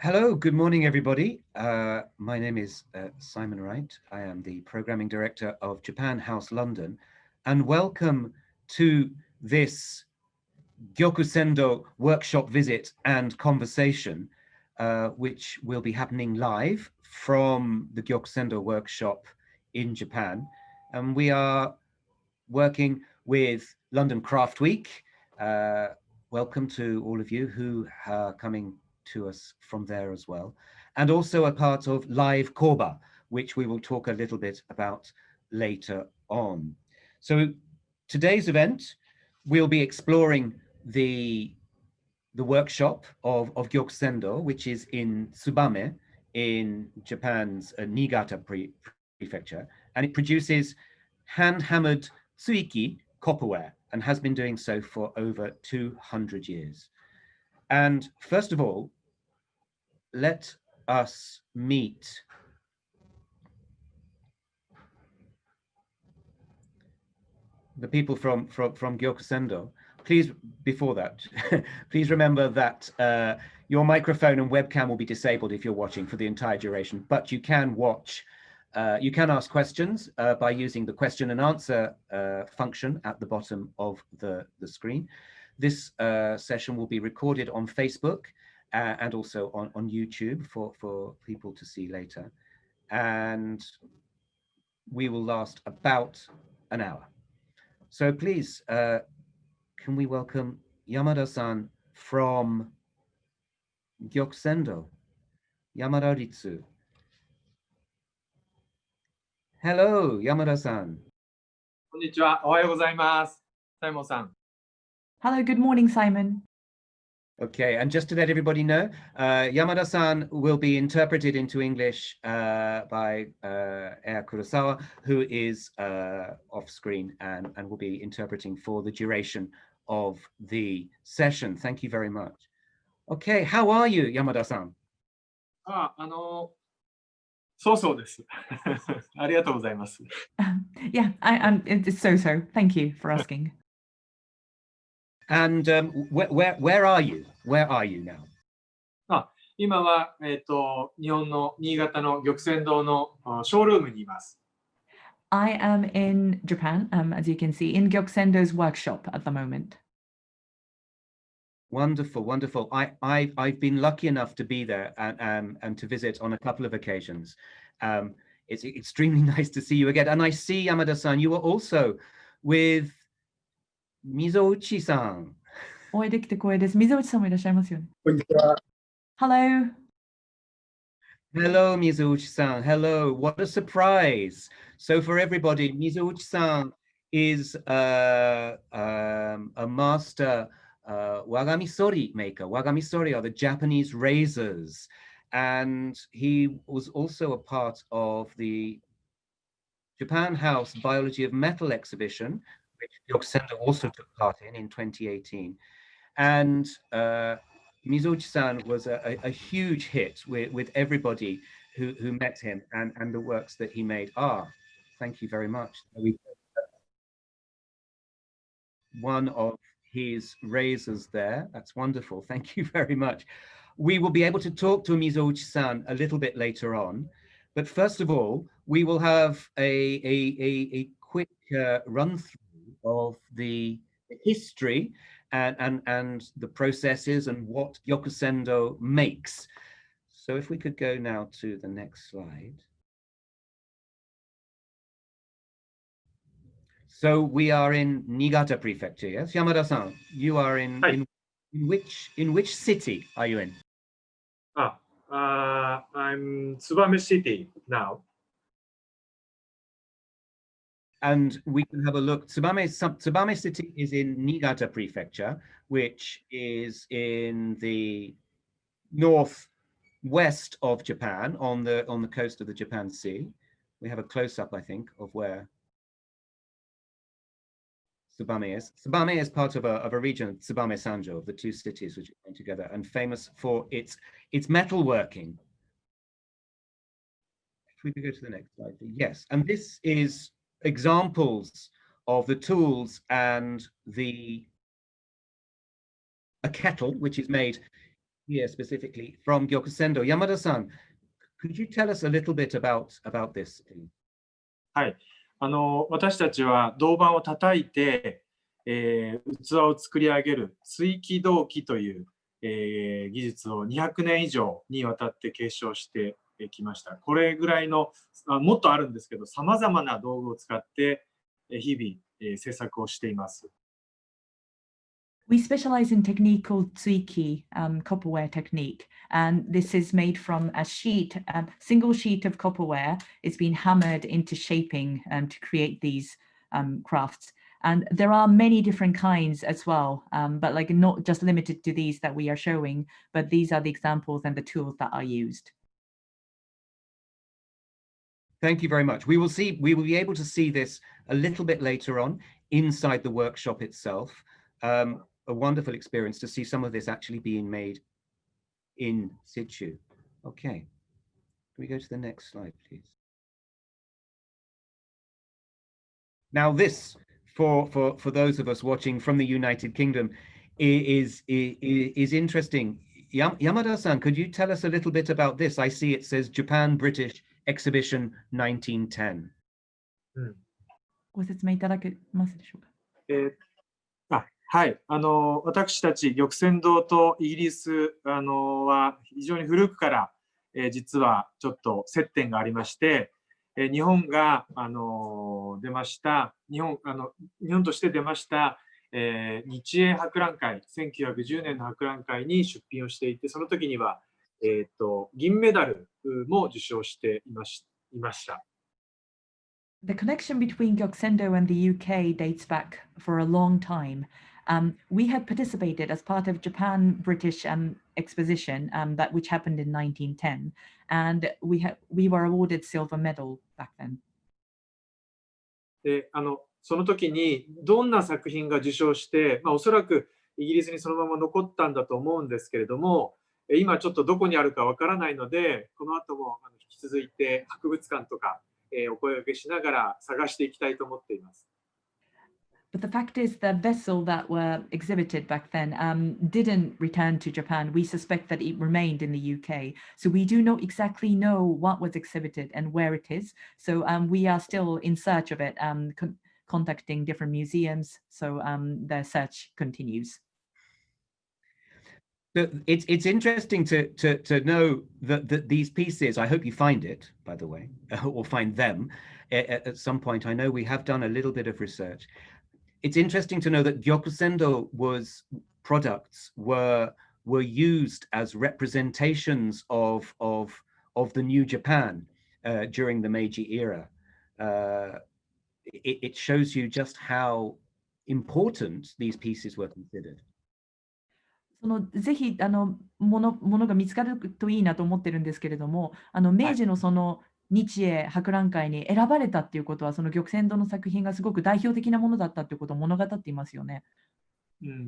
Hello, good morning, everybody. My name is Simon Wright. I am the Programming Director of Japan House London, and welcome to this Gyokusendo workshop visit and conversation, which will be happening live from the Gyokusendo workshop in Japan. And we are working with London Craft Week. Welcome to all of you who are coming to us from there as well. And also a part of Live Koba, which we will talk a little bit about later on. So today's event, we'll be exploring the workshop of Gyokusendo, which is in Tsubame in Japan's Niigata prefecture, and it produces hand-hammered tsuiki copperware and has been doing so for over 200 years. And first of all, let us meet the people from Gyokusendo. Please, before that, please remember that your microphone and webcam will be disabled if you're watching for the entire duration, but you can watch, you can ask questions by using the question and answer function at the bottom of the screen. This session will be recorded on Facebook and also on YouTube for people to see later. And we will last about an hour. So please, can we welcome Yamada-san from Gyokusendo, Yamada Ritsu. Hello, Yamada-san. こんにちは。おはようございます。サイモンさん。 Hello, good morning, Simon. Okay, and just to let everybody know, Yamada-san will be interpreted into English by Aya Kurosawa, who is off screen and will be interpreting for the duration of the session. Thank you very much. Okay, how are you, Yamada-san? そうそうです。ありがとうございます。Yeah, it's so. Thank you for asking. And where are you? Where are you now? 今は、日本の新潟の玉泉堂のショールームにいます。I am in Japan, as you can see, in Gyokusendo's workshop at the moment. Wonderful, wonderful. I've been lucky enough to be there and to visit on a couple of occasions. It's extremely nice to see you again. And I see, Yamada-san, you were also with Mizouchi-san. お会いできて光栄です。水内さんもいらっしゃいますよね。こんにちは。Hello. Hello, Mizouchi-san. Hello. What a surprise. So for everybody, Mizouchi-san is a master wagamisori maker. Wagamisori are the Japanese razors. And he was also a part of the Japan House Biology of Metal exhibition, which Gyokusendo also took part in 2018. And Mizouchi-san was a huge hit with everybody who met him and the works that he made. Thank you very much. One of his razors there. That's wonderful. Thank you very much. We will be able to talk to Mizouchi-san a little bit later on. But first of all, we will have a quick run through of the history and the processes and what Gyokusendo makes. So if we could go now to the next slide. So we are in Niigata Prefecture, yes? Yamada-san, you are in which city are you in? I'm Tsubame City now. And we can have a look. Tsubame City is in Niigata Prefecture, which is in the northwest of Japan, on the coast of the Japan Sea. We have a close-up, I think, of where Tsubame is. Tsubame is part of a region, Tsubame Sanjo, of the two cities which are together, and famous for its metalworking. If we could go to the next slide, please. Yes, and this is examples of the tools and a kettle which is made here specifically from Gyokusendo. Yamada-san, could you tell us a little bit about this, please? はい。私たちは銅板を叩いて、器を作り上げる鎚起銅器という、技術を200年以上にわたって継承してきました。これぐらいの、もっとあるんですけど、さまざまな道具を使って日々、制作をしています。We specialize in technique called tsuiki, copperware technique, and this is made from a sheet, a single sheet of copperware. It's been hammered into shaping to create these crafts. And there are many different kinds as well, but like not just limited to these that we are showing, but these are the examples and the tools that are used. Thank you very much. We will be able to see this a little bit later on inside the workshop itself. A wonderful experience to see some of this actually being made in situ. Okay, can we go to the next slide, please? Now this, for those of us watching from the United Kingdom, is interesting. Yamada-san, could you tell us a little bit about this? I see it says Japan British Exhibition 1910. ご説明いただけますでしょうか。はい、私たち玉泉堂とイギリスは非常に古くから、実はちょっと接点がありまして、日本が出ました日本として出ました、日英博覧会1910年の博覧会に出品をしていて、その時には、銀メダルも受賞していました。The connection between Gyokusendo and the UK dates back for a long time. We had participated as part of Japan British Exposition which happened in 1910, and we were awarded silver medal back then. でその時にどんな作品が受賞して、おそらくイギリスにそのまま残ったんだと思うんですけれども、今ちょっとどこにあるかわからないので、この後も引き続いて博物館とか、お声掛けしながら探していきたいと思っています。But the fact is, the vessel that were exhibited back then didn't return to Japan. We suspect that it remained in the UK. So we do not exactly know what was exhibited and where it is. So we are still in search of it, contacting different museums. So the search continues. It's interesting to know that these pieces, I hope you find it, by the way, or find them at some point. I know we have done a little bit of research. It's interesting to know that Gyokusendo products were used as representations of the new Japan during the Meiji era. It shows you just how important these pieces were considered. ぜひものが見つかるといいなと思ってるんですけれども、明治のその日英博覧会に選ばれたっていうことは、その玉泉堂の作品がすごく代表的なものだったっていうことを物語っていますよね。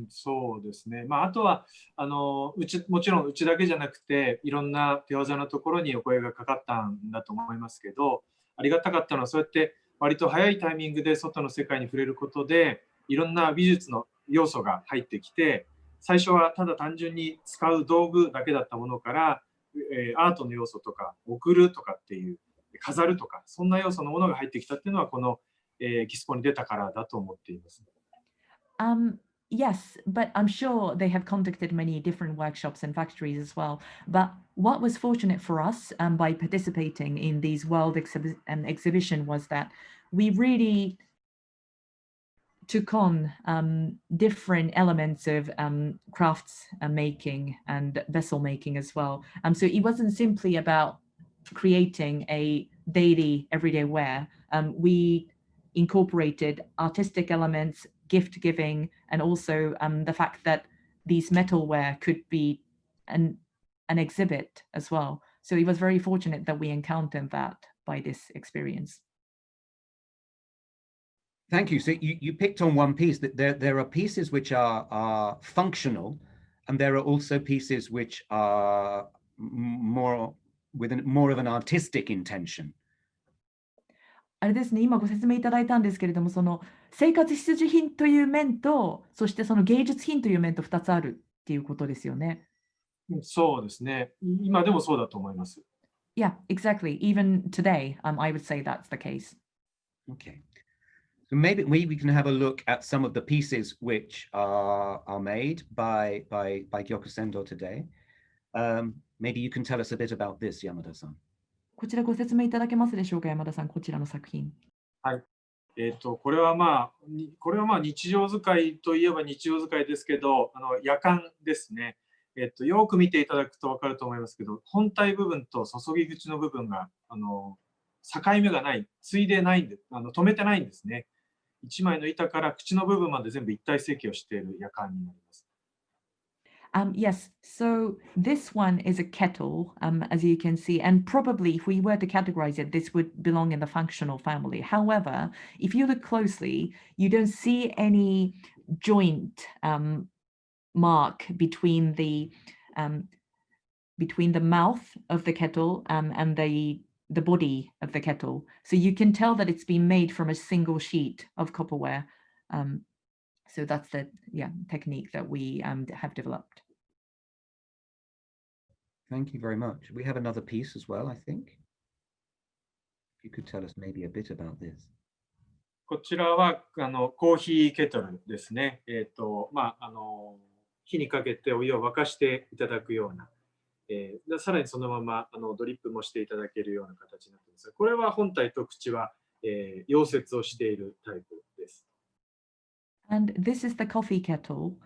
そうですね。あとはもちろんうちだけじゃなくて、いろんな手技のところにお声がかかったんだと思いますけど、ありがたかったのはそうやって割と早いタイミングで外の世界に触れることで、いろんな美術の要素が入ってきて、最初はただ単純に使う道具だけだったものから、アートの要素とか送るとかっていう飾るとか、そんな要素のものが入ってきたっていうのはこの、エキスポに出たからだと思っています。Yes, but I'm sure they have contacted many different workshops and factories as well. But what was fortunate for us by participating in these world exhibition was that we really took on different elements of crafts making and vessel making as well. So it wasn't simply about creating a daily everyday wear. We incorporated artistic elements, gift giving, and also the fact that these metalware could be an exhibit as well. So it was very fortunate that we encountered that by this experience. Thank you. So you picked on one piece, that there are pieces which are functional, and there are also pieces which are more of an artistic intention. あれですね、今ご説明いただいたんですけれども、その生活必需品という面と、そしてその芸術品という面と2つあるっていうことですよね。そうですね。今でもそうだと思います。Yeah, exactly. Even today, I would say that's the case. Okay. So maybe we can have a look at some of the pieces which are made by Gyokusendo today. Maybe you can tell us a bit about this, Yamada-san. こちらご説明いただけますでしょうか、山田さん、こちらの作品。はい。これはまあ日常使いといえば日常使いですけど、夜間ですね。よく見ていただくと分かると思いますけど、本体部分と注ぎ口の部分が境目がない、ついでないんで、止めてないんですね。1枚の板から口の部分まで全部一体成形をしている夜間になります。Yes, so this one is a kettle, as you can see, and probably if we were to categorize it, this would belong in the functional family. However, if you look closely, you don't see any joint mark between the mouth of the kettle and the body of the kettle. So you can tell that it's been made from a single sheet of copperware. So that's the technique that we have developed. Thank you very much. We have another piece as well, I think. If you could tell us maybe a bit about this. こちらはコーヒーケトルですね。火にかけてお湯を沸かしていただくような、さらにそのままドリップもしていただけるような形になっています。これは本体と口は、溶接をしているタイプです。And this is the coffee kettle,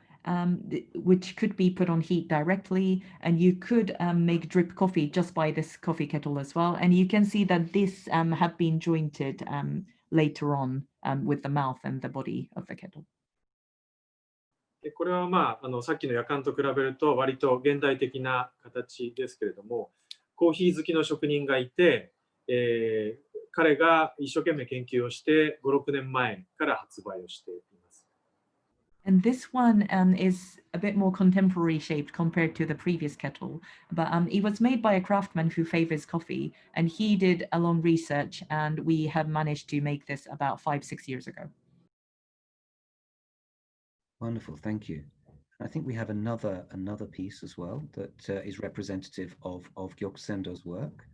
which could be put on heat directly, and you could make drip coffee just by this coffee kettle as well. And you can see that this have been jointed later on with the mouth and the body of the kettle. でこれはさっきの夜間と比べると割と現代的な形ですけれども、コーヒー好きの職人がいて、彼が一生懸命研究をして5、6年前から発売をしています。And this one is a bit more contemporary shaped compared to the previous kettle, but it was made by a craftsman who favors coffee, and he did a long research, and we have managed to make this about 5-6 years ago. Wonderful, thank you. I think we have another piece as well that is representative of Gyokusendo's work.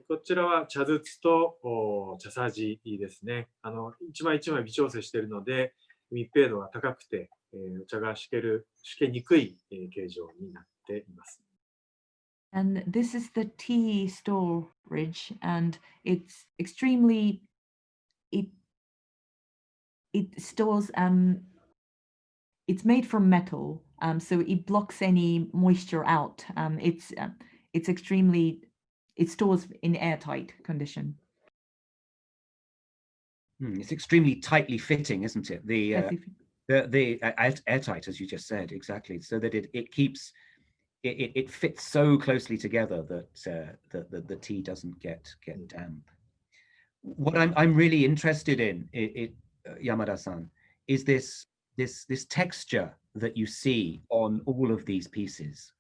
こちらは茶筒と茶さじですね。一枚一枚微調整しているので、密閉度が高くて、お茶がしけにくい形状になっています。And this is the tea storage, and it's extremely, it stores, it's made from metal, so it blocks any moisture out. It's extremely, it stores in airtight condition. It's extremely tightly fitting, isn't it? Yes, The airtight, as you just said, exactly, so that it keeps it fits so closely together that the tea doesn't get damp. What I'm really interested in, Yamada-san, is this texture that you see on all of these pieces.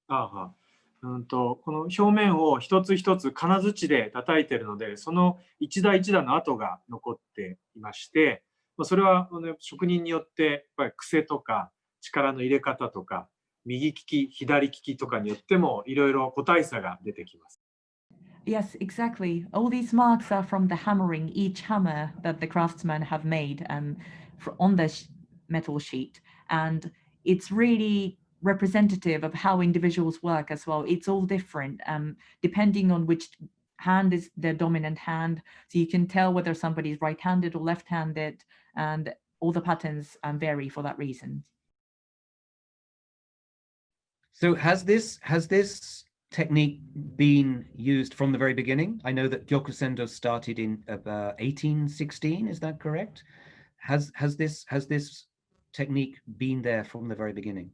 この表面を一つ一つ金槌で叩いているので、その一打一打の跡が残っていまして、それは職人によってやっぱり癖とか力の入れ方とか右利き左利きとかによってもいろいろ個体差が出てきます。Yes, exactly. All these marks are from the hammering, each hammer that the craftsmen have made on the metal sheet, and it's really representative of how individuals work as well. It's all different depending on which hand is their dominant hand, so you can tell whether somebody's right-handed or left-handed, and all the patterns vary for that reason. So has this technique been used from the very beginning? I know that Gyokusendo started in 1816, is that correct? Has this technique been there from the very beginning?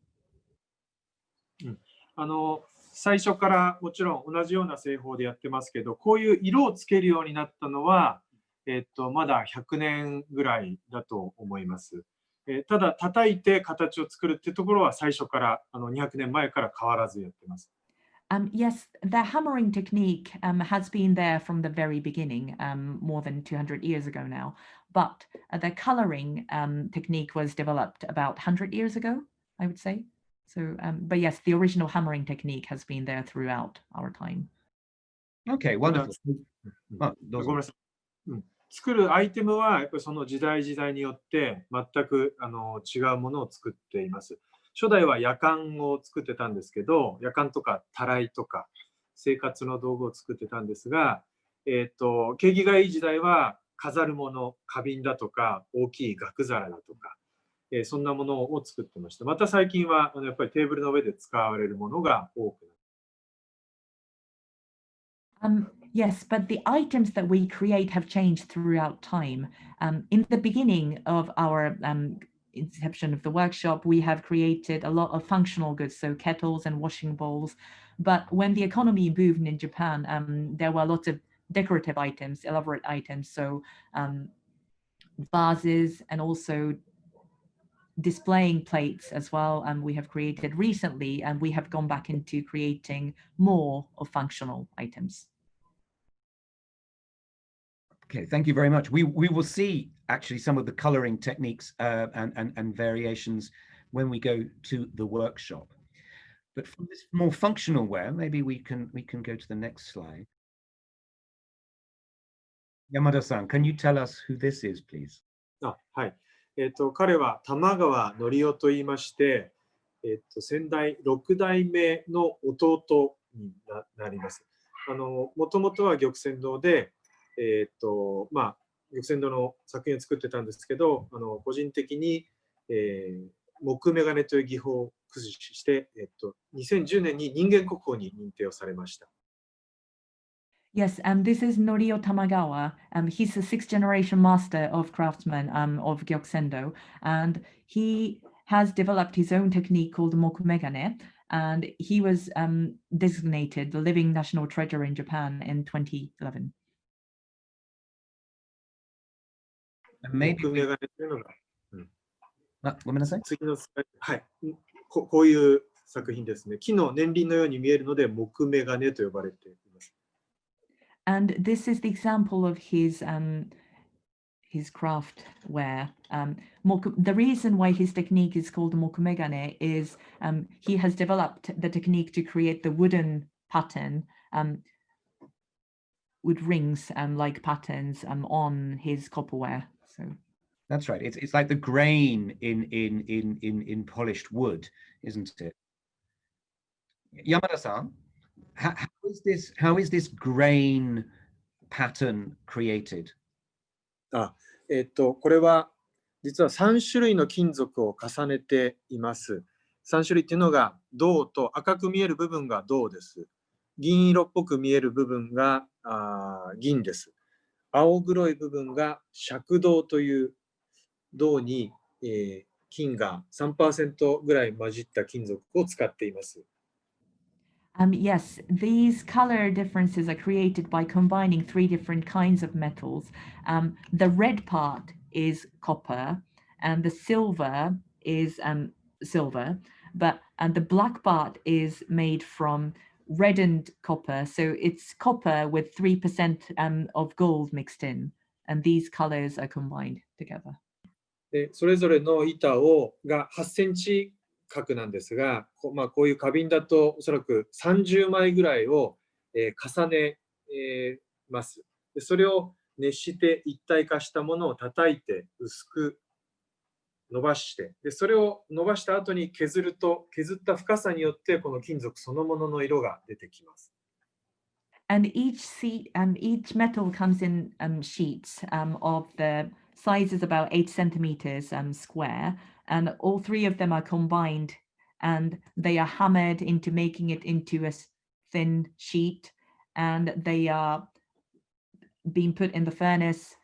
最初からもちろん同じような製法でやってますけど、こういう色をつけるようになったのは、まだ100年ぐらいだと思います。ただ叩いて形を作るっていうところは最初から200年前から変わらずやってます。Yes, the hammering technique has been there from the very beginning, more than 200 years ago now. But the coloring technique was developed about 100 years ago, I would say. So, but yes, the original hammering technique has been there throughout our time. Okay, wonderful. ごめんなさい。作るアイテムはやっぱりその時代時代によって全く違うものを作っています。初代はやかんを作ってたんですけど、やかんとかたらいとか生活の道具を作ってたんですが、景気がいい時代は飾るもの、花瓶だとか大きい額皿だとか、そんなものを作ってました。また最近はやっぱりテーブルの上で使われるものが多くなって Yes, but the items that we create have changed throughout time. In the beginning of our inception of the workshop, we have created a lot of functional goods, so kettles and washing bowls. But when the economy boomed in Japan, there were lots of decorative items, elaborate items, so vases and also displaying plates as well. And we have created recently, and we have gone back into creating more of functional items. Okay, thank you very much. We will see actually some of the coloring techniques and variations when we go to the workshop. But for this more functional wear, maybe we can go to the next slide. Yamada-san, can you tell us who this is, please? はい。彼は玉川則夫と言いまして、先代6代目の弟になります。もともとは玉泉堂で、玉泉堂の作品を作ってたんですけど、個人的に、木眼鏡という技法を駆使して、2010年に人間国宝に認定をされました。Yes, this is Norio Tamagawa. He's a sixth generation master of craftsman of Gyokusendo, and he has developed his own technique called mokumegane, and he was designated the living national treasure in Japan in 2011. Maybe 木眼鏡というのが、ごめんなさい。次のスライド、はい、こういう作品ですね。木の年輪のように見えるので木眼鏡と呼ばれています。And this is the example of his craftware. The reason why his technique is called mokumegane is he has developed the technique to create the wooden pattern with rings like patterns on his copperware. So that's right. It's like the grain in polished wood, isn't it? Yamada-san, how is this grain pattern created? これは実は3種類の金属を重ねています。3種類っていうのが銅と、赤く見える部分が銅です。銀色っぽく見える部分が銀です。青黒い部分が赤銅という銅に、金が 3% ぐらい混じった金属を使っています。Yes, these color differences are created by combining three different kinds of metals. The red part is copper, and the silver is silver, and the black part is made from reddened copper. So it's copper with 3% of gold mixed in, and these colors are combined together. でそれぞれの板が8センチ角なんですが、こういう花瓶だとおそらく30枚ぐらいを、重ね、ます。でそれを熱して一体化したものを叩いて薄く伸ばして、でそれを伸ばした後に削ると、削った深さによってこの金属そのものの色が出てきます。And each metal comes in sheets of the size is about 8 centimeters square, and all three of them are combined, and they are hammered into making it into a thin sheet, and they are being put on the furnace,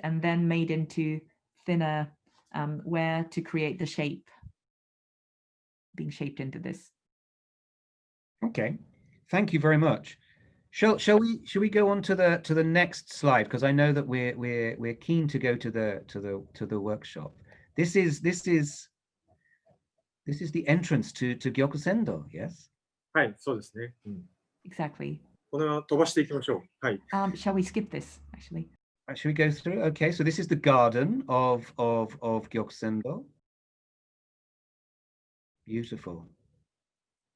and then made into thinner ware to create the shape, being shaped into this. Okay, thank you very much. Shall we go on to the next slide, because I know that we're keen to go to the workshop. This is the entrance to Gyokusendo, yes? はい、そうですね。Exactly. このまま飛ばしていきましょう。はい。Shall we skip this actually? Should we go through? Okay, so this is the garden of Gyokusendo. Beautiful.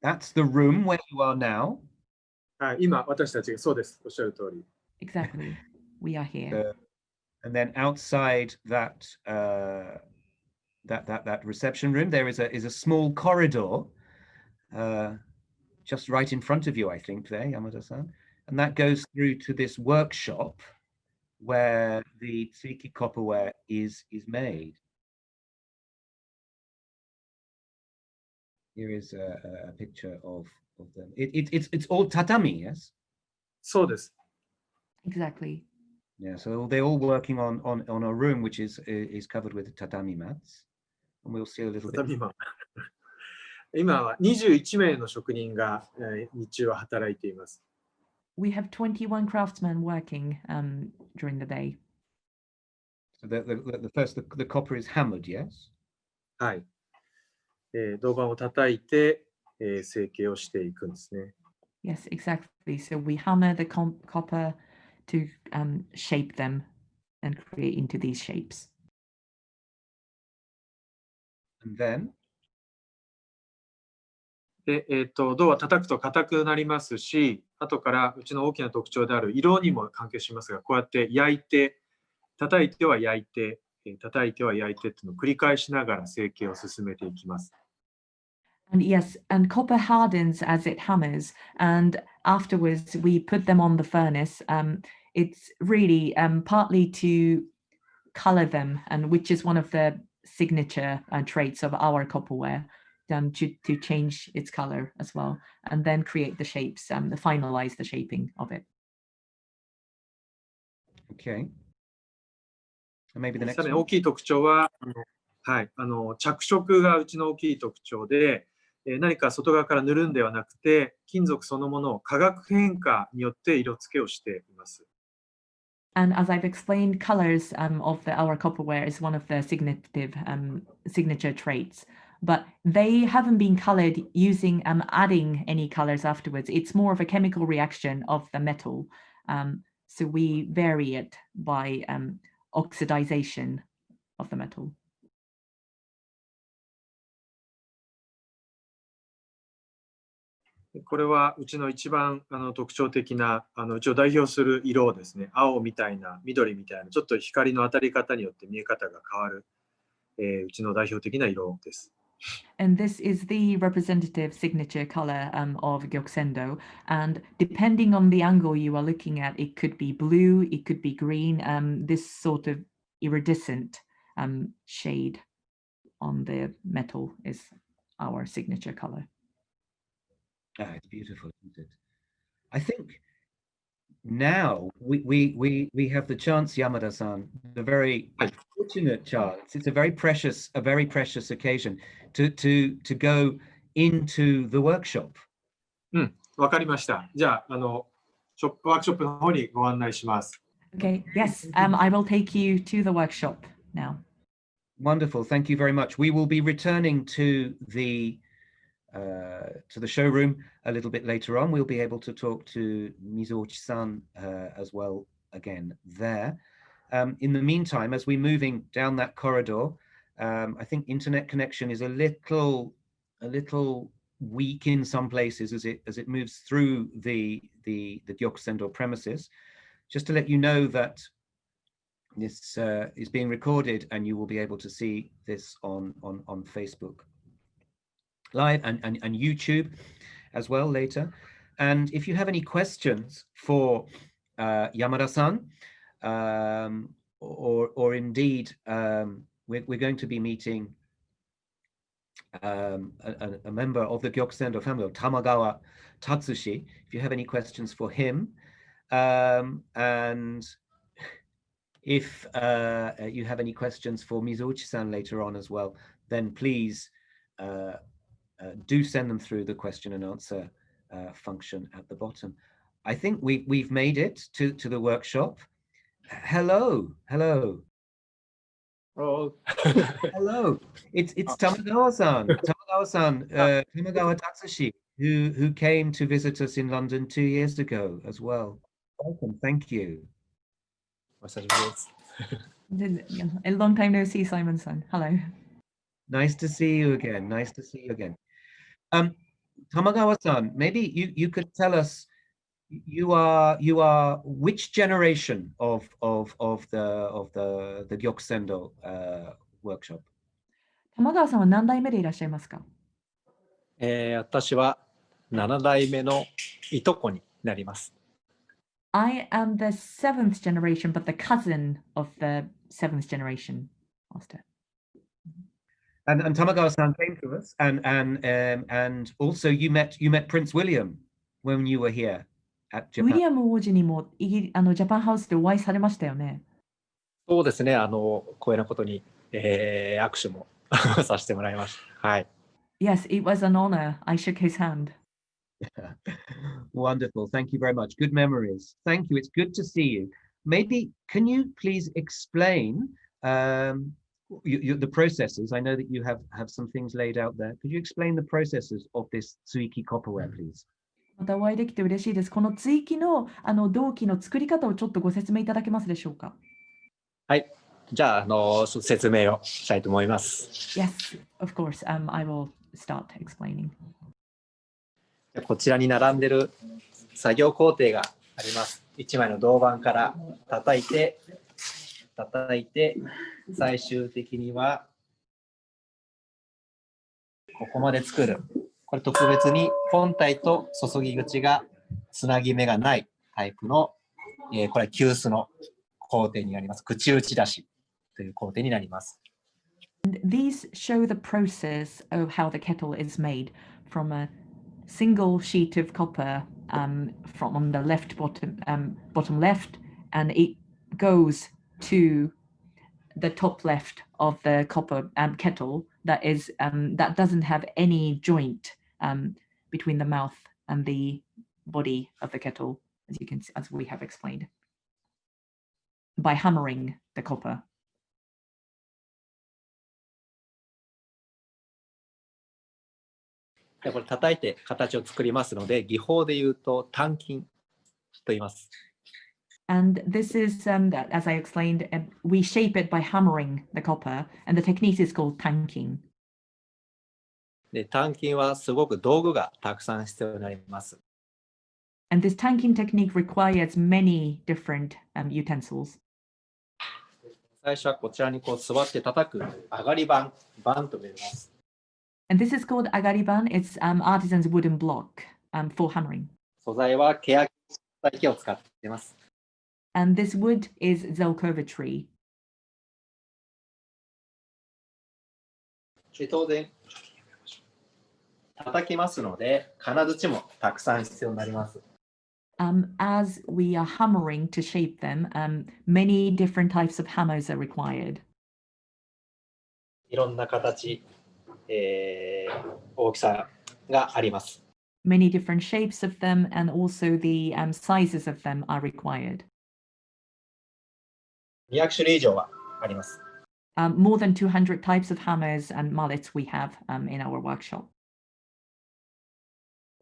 That's the room where you are now. はい、今、私たちがそうです。おっしゃる通り。Exactly. We are here. And then outside that that reception room, there is a small corridor, just right in front of you, I think, there, Yamada-san. And that goes through to this workshop where the Tsuki copperware is made. Here is a picture of them. It's all tatami, yes? そうです。 Exactly. Yeah, so they're all working on a room which is covered with tatami mats. And we'll see a little bit. 畳今今は21名の職人が、日中は働いています。We have 21 craftsmen working during the day. So the copper is hammered, yes? はい。銅板を叩いて、成形をしていくんですね。Yes, exactly. So we hammer the copper to shape them and create into these shapes. And then? で、銅は叩くと硬くなりますし、後からうちの大きな特徴である色にも関係しますが、こうやって焼いて、叩いては焼いて、叩いては焼いてっていうのを繰り返しながら成形を進めていきます。And yes, and copper hardens as it hammers, and afterwards we put them on the furnace. It's really partly to color them, and which is one of the signature traits of our copperware, to change its color as well, and then create the shapes, finalize the shaping of it. Okay. And maybe the next さらに one. 大きい特徴は、はい、着色がうちの大きい特徴で、何か外側から塗るんではなくて、金属そのものを化学変化によって色付けをしています。And as I've explained, colors of our copperware is one of the signature traits, but they haven't been colored using adding any colors afterwards. It's more of a chemical reaction of the metal. So we vary it by oxidization of the metal. これはうちの一番特徴的なうちを代表する色ですね。青みたいな、緑みたいな、ちょっと光の当たり方によって見え方が変わる、うちの代表的な色です。And this is the representative signature color of Gyokusendo. And depending on the angle you are looking at, it could be blue, it could be green, this sort of iridescent shade on the metal is our signature color. Ah, it's beautiful, isn't it? I think now we have the chance, Yamada-san, the very fortunate chance. It's a very precious occasion to go into the workshop. わかりました。じゃあ、ワークショップの方にご案内します。Okay, yes, I will take you to the workshop now. Wonderful, thank you very much. We will be returning to the showroom a little bit later on. We'll be able to talk to Mizuochi-san as well again there. In the meantime, as we're moving down that corridor, I think internet connection is a little weak in some places as it moves through the Gyokusendo premises. Just to let you know that this is being recorded and you will be able to see this on Facebook Live and YouTube as well later. And if you have any questions for Yamada-san, or indeed we're going to be meeting a member of the Gyokusendo family, Tamagawa Tatsushi, if you have any questions for him, and if you have any questions for Mizuochi-san later on as well, then please do send them through the question and answer function at the bottom. I think we've made it to the workshop. Hello. Oh. Hello. It's Tamagawa-san. Tamagawa-san, Tamagawa Tatsushi, who came to visit us in London 2 years ago as well. Welcome. Thank you. A long time no see, Simon-san. Hello. Nice to see you again. Nice to see you again. Tamagawa-san, maybe you could tell us you are which generation of the Gyokusendo workshop? 玉川さんは何代目でいらっしゃいますか？私は7代目のいとこになります。I am the 7th generation, but the cousin of the 7th generation master. And Tamagawa-san came to us, and also you met Prince William when you were here at ウィ Japan. リアム王子にもジャパンハウスでお会いされましたよね。そうですね、光栄なことに、握手もさせてもらいました。はい。Yes, it was an honor. I shook his hand. Wonderful. Thank you very much. Good memories. Thank you. It's good to see you. Maybe can you please explain the processes? I know that you have some things laid out there. Could you explain the processes of this Tsuiki copperware, please? またお会いできて嬉しいです。この追記の銅器の作り方をちょっとご説明いただけますでしょうか？はい。じゃあ、説明をしたいと思います。Yes, of course. I will start explaining. こちらに並んでる作業工程があります。1枚の銅板から叩いて、最終的にはここまで作る。これ特別に本体と注ぎ口がつなぎ目がないタイプの、これは急須の工程になります。口打ち出しという工程になります。And these show the process of how the kettle is made from a single sheet of copper from on the left bottom left, and it goes to the top left of the copper kettle that is that doesn't have any joint between the mouth and the body of the kettle, as you can see, as we have explained, by hammering the copper. これ叩いて形を作りますので、技法で言うと鍛金と言います。And this is, as I explained, we shape it by hammering the copper, and the technique is called tanking. で、鍛金はすごく道具がたくさん必要になります。And this tanking technique requires many different utensils. 最初はこちらにこう座って叩く上がり板と呼びます。And this is called agariban. It's artisan's wooden block for hammering. 素材はケヤキを使っています。And this wood is Zelkova tree. で当然叩きますので、金槌もたくさん必要になります。As we are hammering to shape them, many different types of hammers are required. いろんな形、大きさがあります。Many different shapes of them, and also the sizes of them are required. 200種類以上はあります。More than 200 types of hammers and mallets we have in our workshop.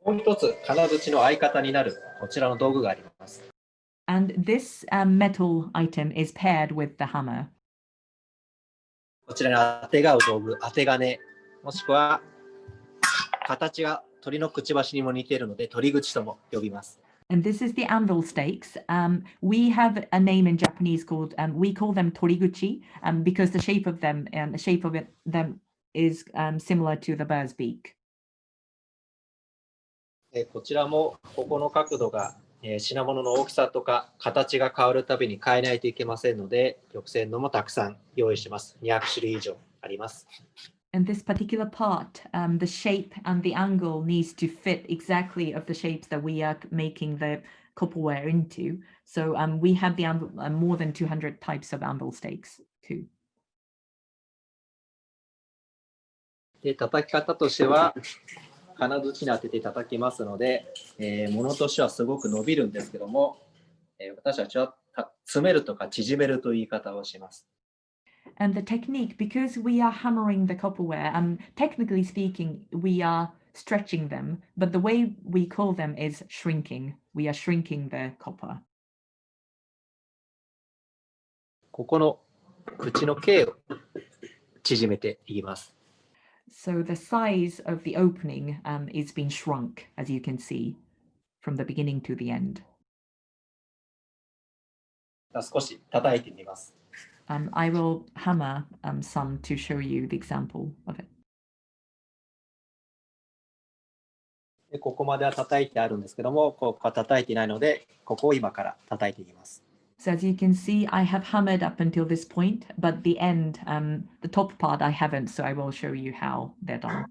もう一つ、金槌の相方になるこちらの道具があります。And this metal item is paired with the hammer. こちらに当てがう道具、当て金、もしくは形が鳥のくちばしにも似ているので、鳥口とも呼びます。And this is the anvil stakes. We have a name in Japanese called, we call them toriguchi, because the shape of them is similar to the bird's beak. こちらもここの角度が、品物の大きさとか形が変わるたびに変えないといけませんので、玉泉のもたくさん用意してます。200種類以上あります。And this particular part, the shape and the angle needs to fit exactly of the shapes that we are making the copperware into. So we have the more than 200 types of anvil stakes too. で、叩き方としては、金槌に当てて叩きますので、物としてはすごく伸びるんですけども、私たちは詰めるとか縮めるという言い方をします。And the technique, because we are hammering the copperware, technically speaking, we are stretching them, but the way we call them is shrinking. We are shrinking the copper. ここの口の径を縮めていきます。So the size of the opening is being shrunk, as you can see, from the beginning to the end. 少し叩いてみます。I will hammer some to show you the example of it. でここまでは叩いてあるんですけども、ここは叩いていないので、ここを今から叩いていきます。So as you can see, I have hammered up until this point, but the end, the top part, I haven't. So I will show you how they're done.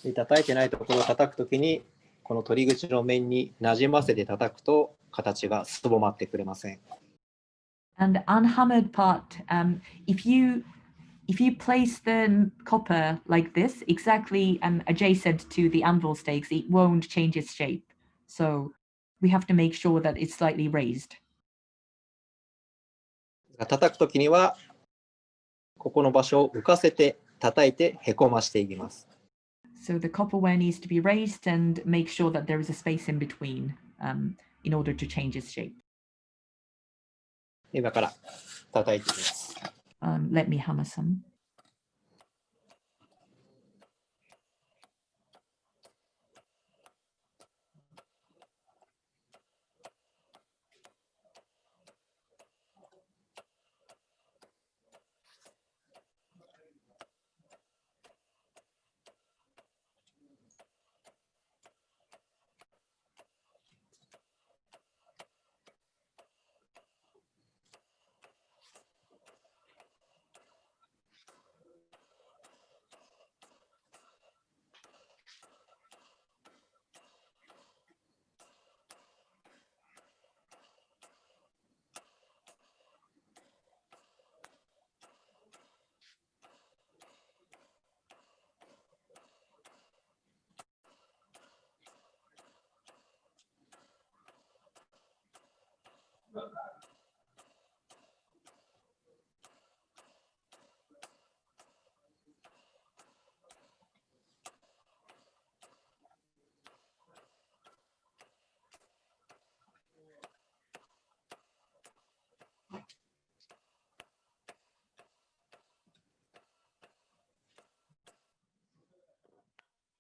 で叩いてないところを叩くときに、この取り口の面になじませて叩くと、形がすぼまってくれません。And the unhammered part, if you place the copper like this, exactly adjacent to the anvil stakes, it won't change its shape. So we have to make sure that it's slightly raised. 叩くときには、ここの場所を浮かせて叩いてへこましていきます。So the copper wire needs to be raised and make sure that there is a space in between in order to change its shape. 今から叩いていきます。Let me hammer some.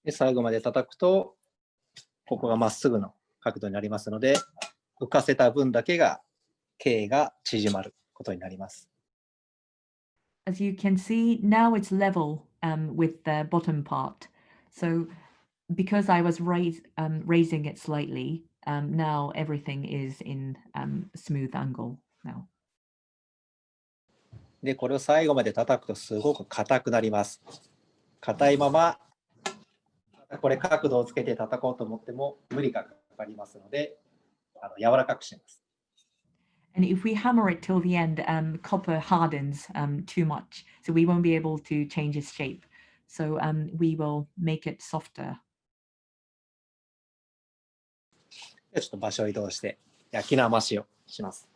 で最後まで叩くと、ここがまっすぐの角度になりますので、浮かせた分だけが径が縮まることになります。As you can see, now it's level with the bottom part. So because I was raising it slightly, now everything is in smooth angle now. で、これを最後まで叩くとすごく硬くなります。硬いまま、これ角度をつけて叩こうと思っても無理がかかりますので、柔らかくします。And if we hammer it till the end, copper hardens too much, so we won't be able to change its shape. So we will make it softer. ちょっと場所を移動して焼きなましをします。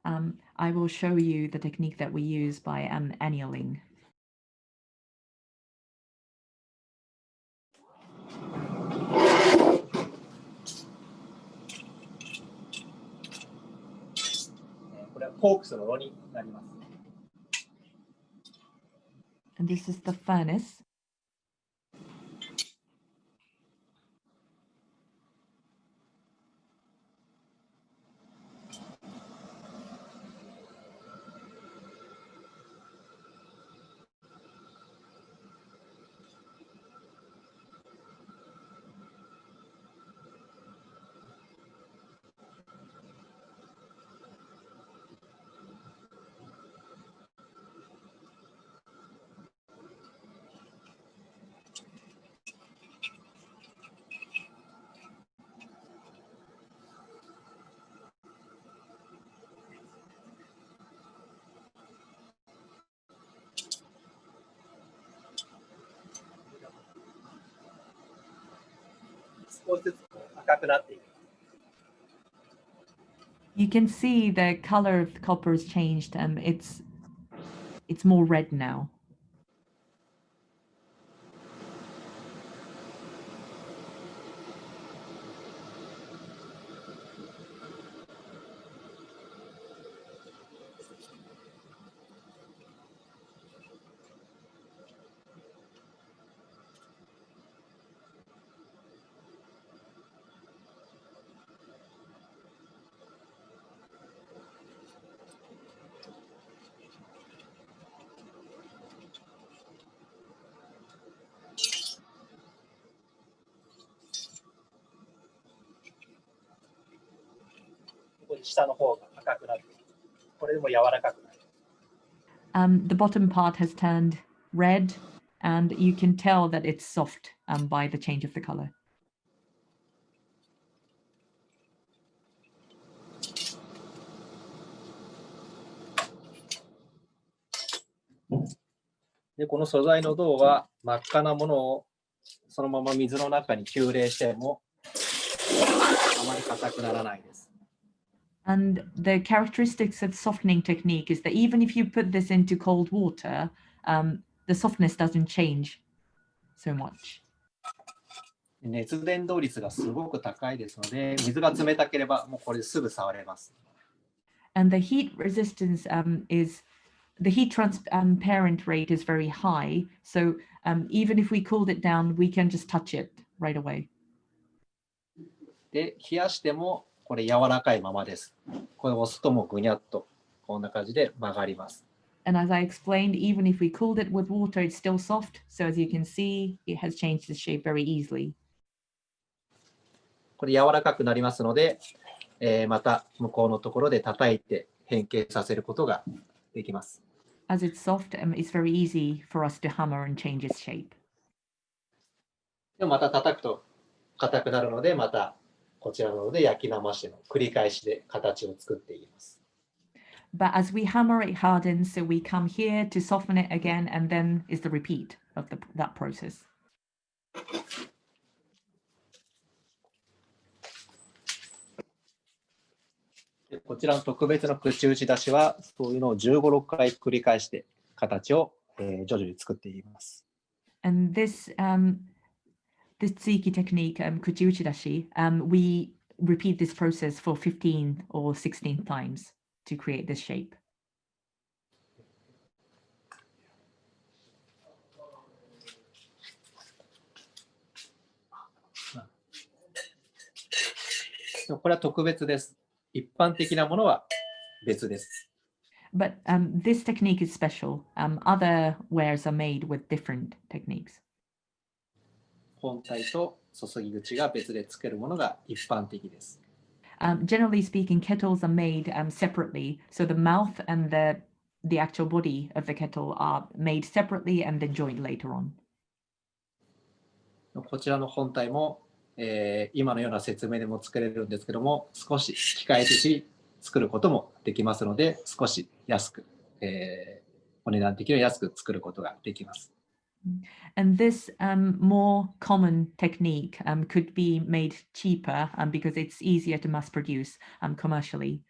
I will show you the technique that we use by annealing. これはコークスの炉になります。And this is the furnace.少しずつ赤くなっていく。You can see the color of the copper has changed. It's more red now. 下の方が赤くなっている。これでも柔らかくなる。The bottom part has turned red, and you can tell that it's soft by the change of the color. で、この素材の銅は真っ赤なものをそのまま水の中に急冷してもあまり硬くならないです。And the characteristics of softening technique is that even if you put this into cold water, the softness doesn't change so much. 熱伝導率がすごく高いですので、水が冷たければもうこれすぐ触れます。And the heat resistance the heat transparent rate is very high. So even if we cooled it down, we can just touch it right away. で、冷やしてもこれ柔らかいままです。これを押すともうぐにゃっとこんな感じで曲がります。And as I explained, even if we cooled it with water, it's still soft. So as you can see, it has changed its shape very easily. これ柔らかくなりますので、また向こうのところで叩いて変形させることができます。As it's soft, it's very easy for us to hammer and change its shape. でもまた叩くと硬くなるので、またこちらの方で焼き直しての繰り返しで形を作っていきます。But as we hammer, it hardens. So we come here to soften it again, and then is the repeat of that process. こちらの特別の口打ち出しは、そういうのを15、6回繰り返して形を徐々に作っています。And this tsuiki technique, kuchiuchidashi, we repeat this process for 15 or 16 times to create this shape. これは特別です。一般的なものは別です。But this technique is special. Other wares are made with different techniques. 本体と注ぎ口が別でつけるものが一般的です。Generally speaking, kettles are made separately. So the mouth and the actual body of the kettle are made separately and then joined later on. こちらの本体も、今のような説明でも作れるんですけども、少し機械的に作ることもできますので、少し安く、お値段的には安く作ることができます。And this more common technique could be made cheaper because it's easier to mass produce commercially.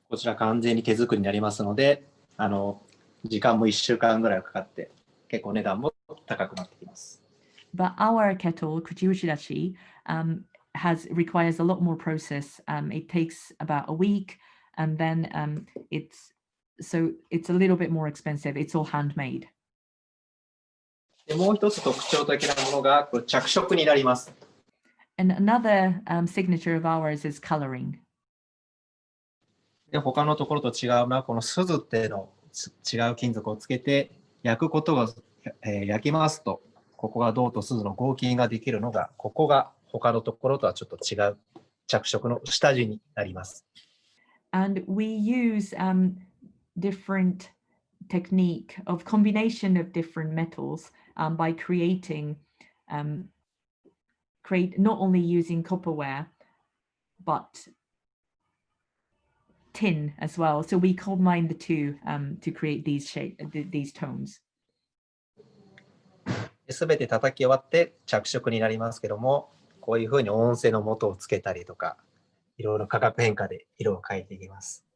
こちら完全に手作りになりますので、時間も1週間ぐらいかかって、結構値段も高くなってきます。But our kettle, kuchiuchidashi, requires a lot more process. It takes about a week, and then it's a little bit more expensive. It's all handmade. でもう一つ特徴的なものがこれ着色になります。And another signature of ours is coloring. で他のところと違うのはこの錫っていうのを違う金属をつけて焼くことが、焼きますとここが銅と錫の合金ができるのがここが他のところとはちょっと違う着色の下地になります。And we use different technique of combination of different metals by create not only using copperware but tin as well. So we combine the two to create these tones. すべて叩き終わって着色になりますけども、こういうふうに音声の元をつけたりとか、いろいろ化学変化で色を変えていきます。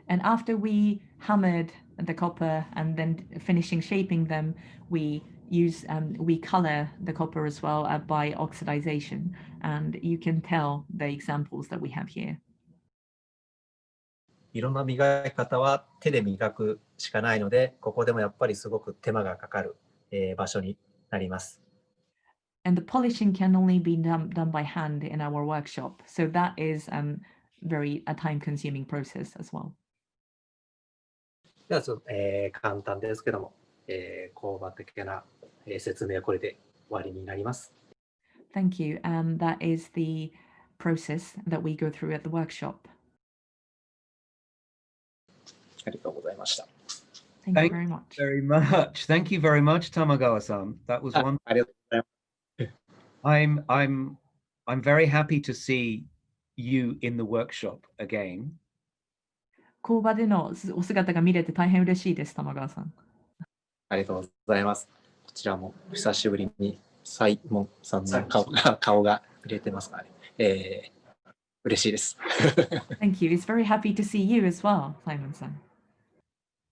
And after we hammered the copper and then finishing shaping them, we color the copper as well by oxidization. And you can tell the examples that we have here. 色の磨き方は手で磨くしかないので、ここでもやっぱりすごく手間がかかる、場所になります。And the polishing can only be done by hand in our workshop. So that is very a time-consuming process as well. では簡単ですけども、工場的な、説明はこれで終わりになります。Thank you. That is the process that we go through at the workshop. ありがとうございました。Thank you Thank very much. very much. Thank you very much, Tamagawa-san. That was あ one. ありがとうございます。 I'm very happy to see you in the workshop again. 工場でのお姿が見れて大変嬉しいです、玉川さん。ありがとうございます。こちらも久しぶりにサイモンさんの顔が見れてますからね。嬉しいです。Thank you. It's very happy to see you as well, Simon-san.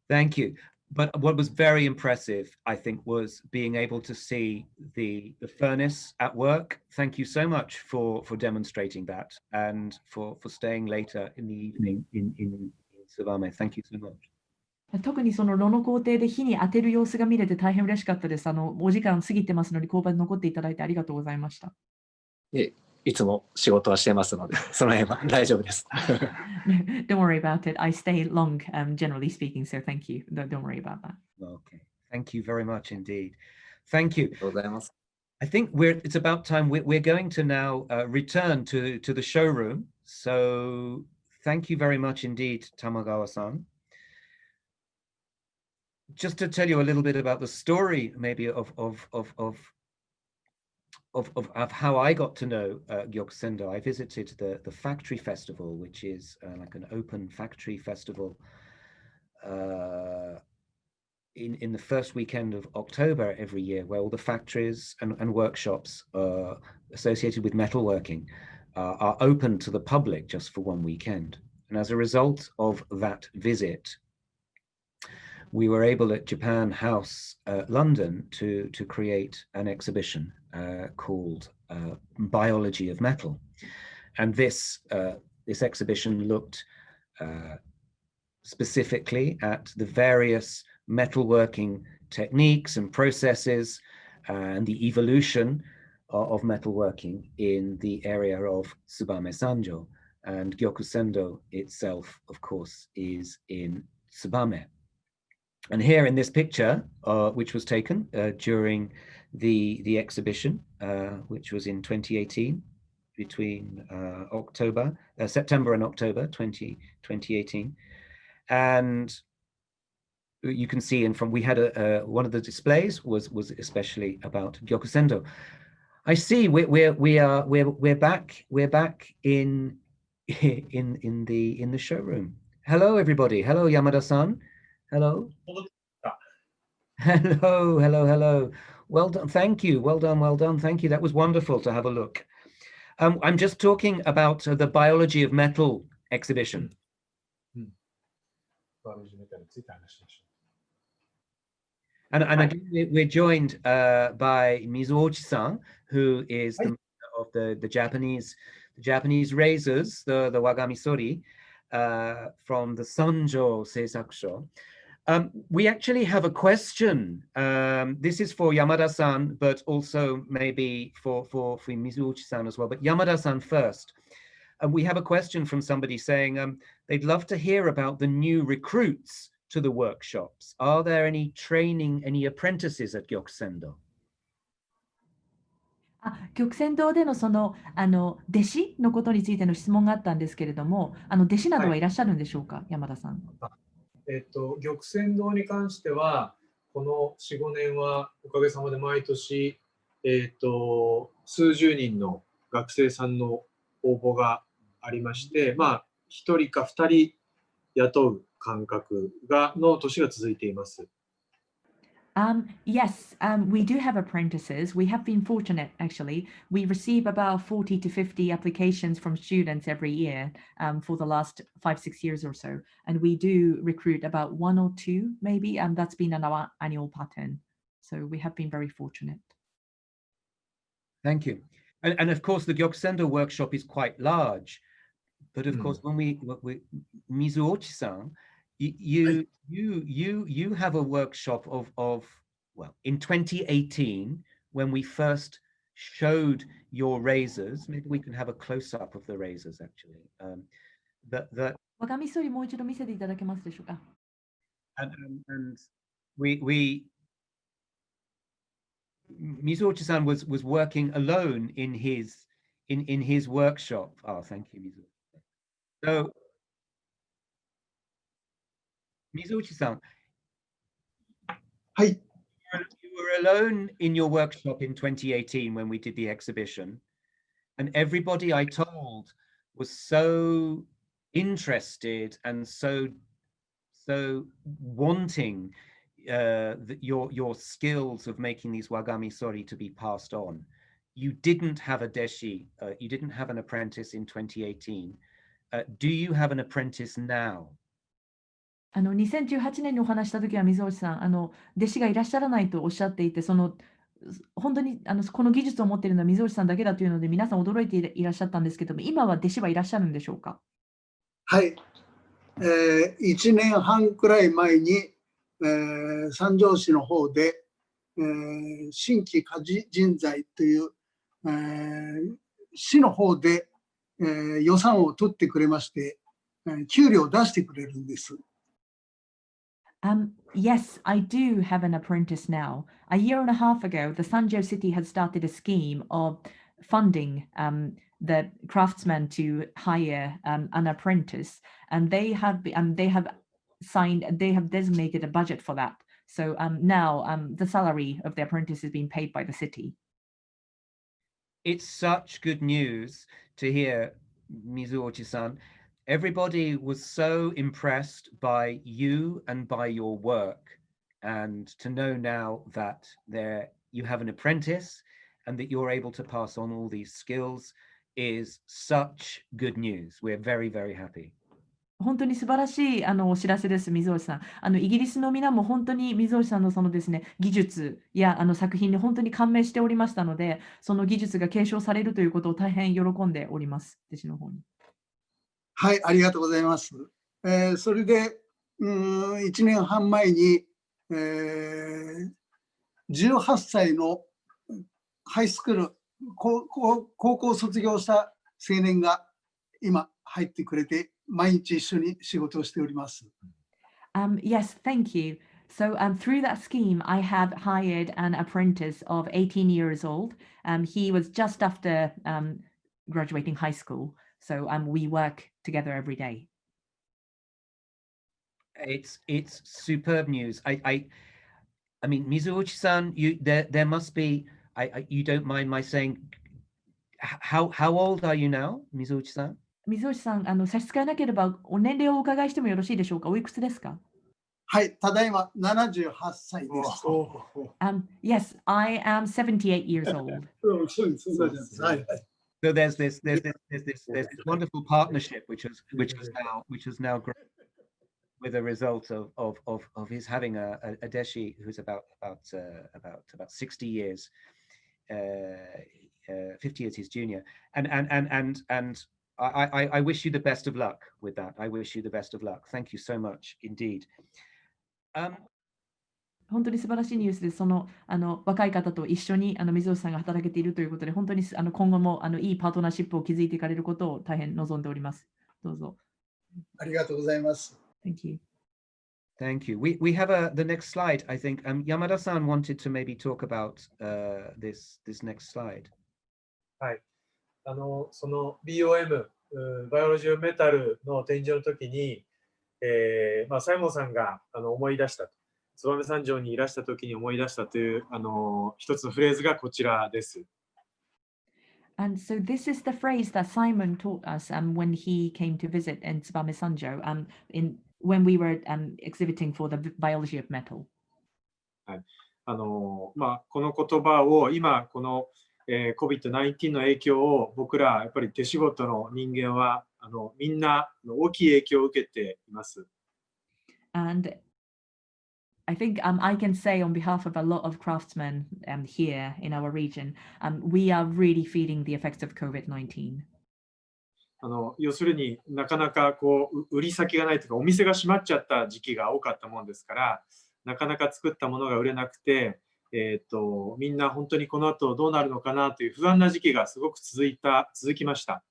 Thank you. But what was very impressive, I think, was being able to see the furnace at work. Thank you so much for demonstrating that and for staying later in the evening in Tsubame. Thank you so much. 特にその炉の工程で火に当てる様子が見れて大変嬉しかったです。お時間過ぎてますので、工場に残っていただいてありがとうございました。いつも仕事はしてますので、その辺は大丈夫です。Don't worry about it. I stay long, generally speaking, so thank you. Don't worry about that. Okay. Thank you very much indeed. Thank you. ありがとうございます。I think it's about time we're going to now return to the showroom. So thank you very much indeed, Tamagawa-san. Just to tell you a little bit about the story, maybe of how I got to know Gyokusendo. I visited the factory festival, which is like an open factory festival in the first weekend of October every year, where all the factories and workshops associated with metalworking are open to the public just for one weekend. And as a result of that visit, we were able at Japan House London to create an exhibition called Biology of Metal. And this exhibition looked specifically at the various metalworking techniques and processes and the evolution of metalworking in the area of Tsubame Sanjo. And Gyokusendo itself, of course, is in Tsubame. And here in this picture, which was taken during the exhibition, which was in 2018, between September and October 2018. And you can see we had one of the displays was especially about Gyokusendo. I see we're back in the showroom. Hello everybody. Hello Yamada-san. Hello. Hello. Well done. Thank you. Well done. Thank you. That was wonderful to have a look. I'm just talking about the Biology of Metal exhibition. And again, we're joined by Mizuochi-san, who is the of the Japanese razors, the Wagamisori, from the Sanjo Seisakusho. We actually have a question. This is for Yamada-san, but also maybe for Mizuochi-san as well. But Yamada-san first. We have a question from somebody saying they'd love to hear about the new recruits to the workshops. Are there any apprentices at Gyokusendo? 玉泉堂でのその弟子のことについての質問があったんですけれども、弟子などはいらっしゃるんでしょうか、山田さん。玉泉堂に関しては、この4、5年はおかげさまで毎年、数十人の学生さんの応募がありまして、1人か2人雇う感覚の年が続いています。Yes, we do have apprentices. We have been fortunate, actually. We receive about 40 to 50 applications from students every year for the last 5-6 years or so. And we do recruit about 1 or 2, maybe, and that's been our annual pattern. So we have been very fortunate. Thank you. And of course, the Gyokusendo workshop is quite large. But of course, when we Mizuochi-san, you have a workshop of in 2018 when we first showed your razors. Maybe we can have a close-up of the razors actually. Wagamisori もう一度見せていただけますでしょうか。And Mizuochi-san was working alone in his in his workshop. Oh, thank you, Mizuchi. So, Mizuchi-san, はい。 you were alone in your workshop in 2018 when we did the exhibition, and everybody I told was so interested and so wanting your skills of making these wagami sori to be passed on. You didn't have a deshi, you didn't have an apprentice in 2018. Do you have an apprentice now? 2018年にお話した時は水落さん、弟子がいらっしゃらないとおっしゃっていて、本当にこの技術を持っているのは水落さんだけだというので、皆さん驚いていらっしゃったんですけども、今は弟子はいらっしゃるんでしょうか？はい。1年半くらい前に、三条市の方で、新規家事人材という、市の方で、予算を取ってくれまして、給料を出してくれるんです。Yes, I do have an apprentice now. A year and a half ago, the Sanjo City had started a scheme of funding the craftsmen to hire an apprentice, and they have designated a budget for that. So now the salary of the apprentice is being paid by the city. It's such good news to hear, Mizuochi-san. Everybody was so impressed by you and by your work, and to know now that you have an apprentice and that you're able to pass on all these skills is such good news. We're very, very happy. 本当に素晴らしいお知らせです、水落さん。イギリスの皆も本当に水落さんのそのですね、技術や作品に本当に感銘しておりましたので、その技術が継承されるということを大変喜んでおります、弟子の方に。はい、ありがとうございます。それで、1年半前に、18歳のハイスクール、高校卒業した青年が今入ってくれて、毎日一緒に仕事をしております。Yes, thank you. So through that scheme, I have hired an apprentice of 18 years old. He was just after graduating high school. So we work together every day. It's superb news. I mean, Mizuuchi-san, there must be. You don't mind my saying, how old are you now, Mizuuchi-san? 水落さん、差し支えなければお年齢をお伺いしてもよろしいでしょうか？おいくつですか？はい、ただいま78歳です。Yes, I am 78 years old. So there's this wonderful partnership which has now grown with a result of his having a deshi who's about 60 years, 50 years his junior, and I wish you the best of luck with that. I wish you the best of luck. Thank you so much indeed. 本当に素晴らしいニュースです。若い方と一緒に水落さんが働けているということで、本当に今後もいいパートナーシップを築いていかれることを大変望んでおります。どうぞ。ありがとうございます。Thank you. Thank you. We have the next slide. I think Yamada-san wanted to maybe talk about this next slide. はい。その BOM、バイオロジーメタルの展示の時に、サイモンさんが思い出したと。燕三条にいらした時に思い出したという一つのフレーズがこちらです。And so this is the phrase that Simon taught us when he came to visit in Tsubame Sanjo when we were exhibiting for the biology of metal. はい。この言葉を今このCOVID-19 の影響を僕らやっぱり手仕事の人間はみんな大きい影響を受けています。And I think I can say on behalf of a lot of craftsmen here in our region, we are really feeling the effects of COVID-19. 要するになかなか売り先がないというかお店が閉まっちゃった時期が多かったもんですからなかなか作ったものが売れなくて、みんな本当にこの後どうなるのかなという不安な時期がすごく続きました。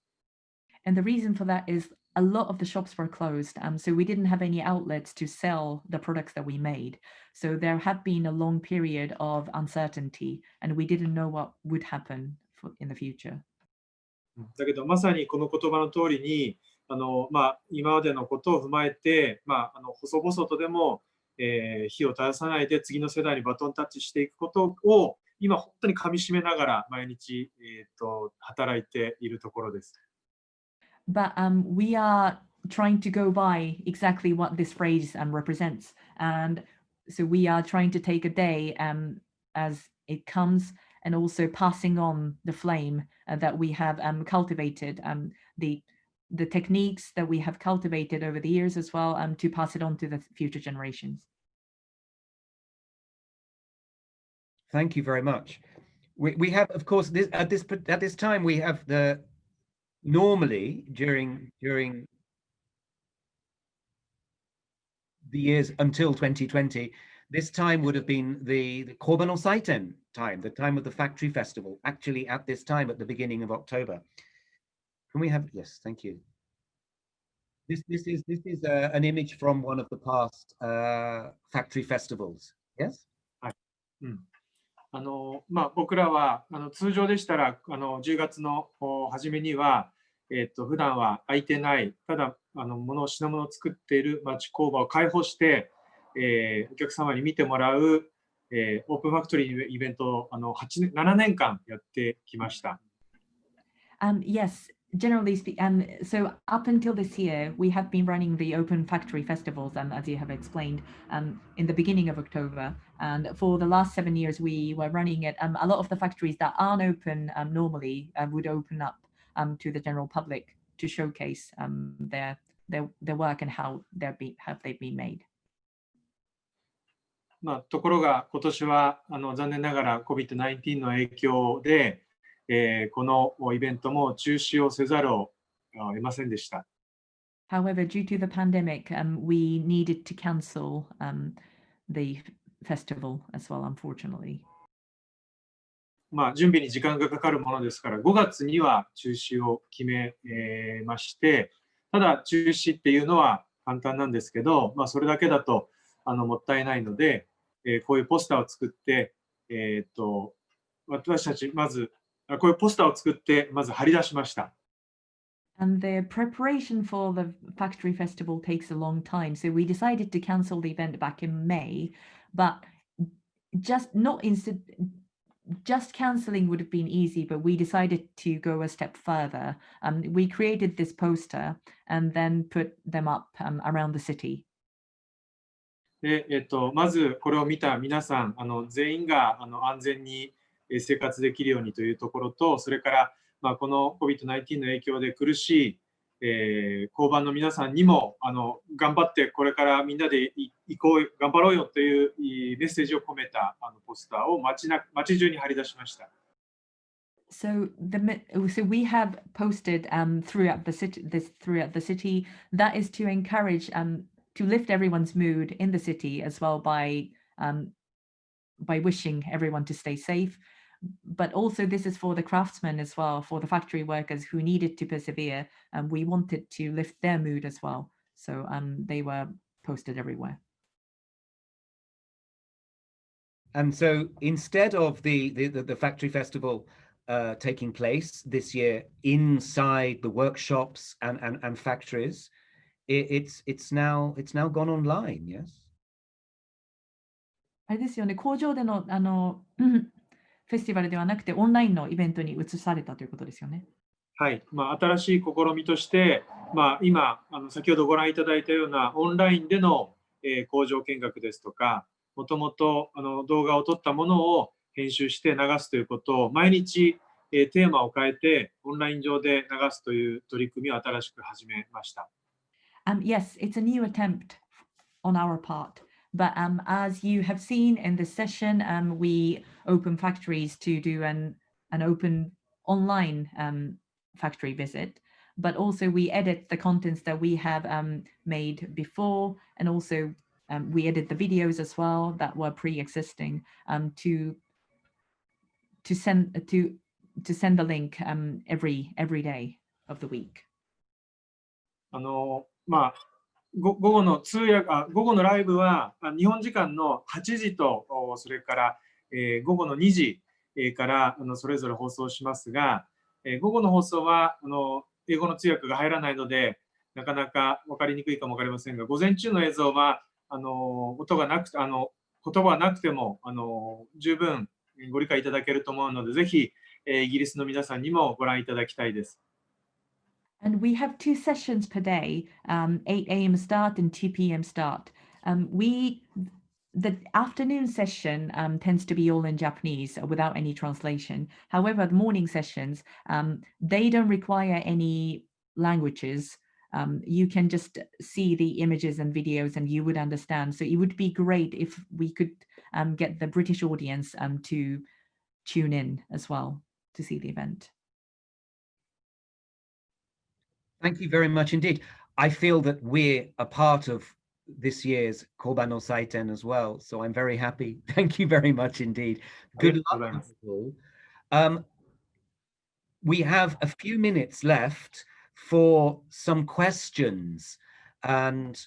And the reason for that is a lot of the shops were closed, so we didn't have any outlets to sell the products that we made. So there had been a long period of uncertainty, and we didn't know what would happen in the future. だけどまさにこの言葉の通りに今までのことを踏まえて、細々とでも、火を絶やさないで次の世代にバトンタッチしていくことを今本当にかみしめながら毎日、働いているところです。But we are trying to go by exactly what this phrase represents. And so we are trying to take a day as it comes and also passing on the flame that we have cultivated, the techniques that we have cultivated over the years as well, to pass it on to the future generations. Thank you very much. We have, of course, at this time we have normally during the years until 2020, this time would have been the Korbano Saiten time, the time of the factory festival, actually at this time at the beginning of October. Can we have, yes, thank you. This is an image from one of the past factory festivals. Yes? 僕らは通常でしたら10月の初めには、普段は空いてない、ただ品物を作っている町工場を開放して、お客様に見てもらう、オープンファクトリーのイベントを7年間やってきました。Yes, generally speaking, so up until this year, we have been running the Open Factory Festivals, as you have explained, in the beginning of October. And for the last 7 years, we were running it. A lot of the factories that aren't open normally would open up to the general public to showcase their work and how have they been made. ところが今年は残念ながら COVID-19 の影響で、このイベントも中止をせざるを得ませんでした。However, due to the pandemic, we needed to cancel the festival as well, unfortunately. 準備に時間がかかるものですから、5月には中止を決めまして、ただ中止っていうのは簡単なんですけど、それだけだともったいないので、こういうポスターを作って、私たちまずこういうポスターを作ってまず貼り出しました。And the preparation for the factory festival takes a long time, so we decided to cancel the event back in May, but just cancelling would have been easy, but we decided to go a step further. We created this poster and then put them up around the city. で、まずこれを見た皆さん、全員が安全に生活できるようにというところと、それからこの COVID-19 の影響で苦しい、工場の皆さんにも頑張ってこれからみんなで行こう、頑張ろうよというメッセージを込めたポスターを街中に貼り出しました。So we have posted throughout the city that is to encourage to lift everyone's mood in the city as well by wishing everyone to stay safe. But also this is for the craftsmen as well, for the factory workers who needed to persevere. We wanted to lift their mood as well. So they were posted everywhere. And so instead of the factory festival taking place this year inside the workshops and factories, it's now gone online, yes? あれですよね、工場でのフェスティバルではなくてオンラインのイベントに移されたということですよね。はい、新しい試みとして、今先ほどご覧いただいたようなオンラインでの、工場見学ですとか、もともと動画を撮ったものを編集して流すということを毎日、テーマを変えてオンライン上で流すという取り組みを新しく始めました。Yes, it's a new attempt on our part. But as you have seen in this session, we open factories to do an open online factory visit. But also we edit the contents that we have made before, and also we edit the videos as well that were pre-existing to send the link every day of the week. 午後のライブは日本時間の8時とそれから午後の2時からそれぞれ放送しますが、午後の放送は英語の通訳が入らないので、なかなか分かりにくいかも分かりませんが、午前中の映像は音がなくて言葉がなくても十分ご理解いただけると思うので、ぜひイギリスの皆さんにもご覧いただきたいです。And we have 2 sessions per day, 8 a.m. start and 2 p.m. start. The afternoon session tends to be all in Japanese without any translation. However, the morning sessions, they don't require any languages. You can just see the images and videos and you would understand. So it would be great if we could get the British audience to tune in as well to see the event. Thank you very much indeed. I feel that we're a part of this year's Koba no Saiten as well, so I'm very happy. Thank you very much indeed. Good luck. We have a few minutes left for some questions, and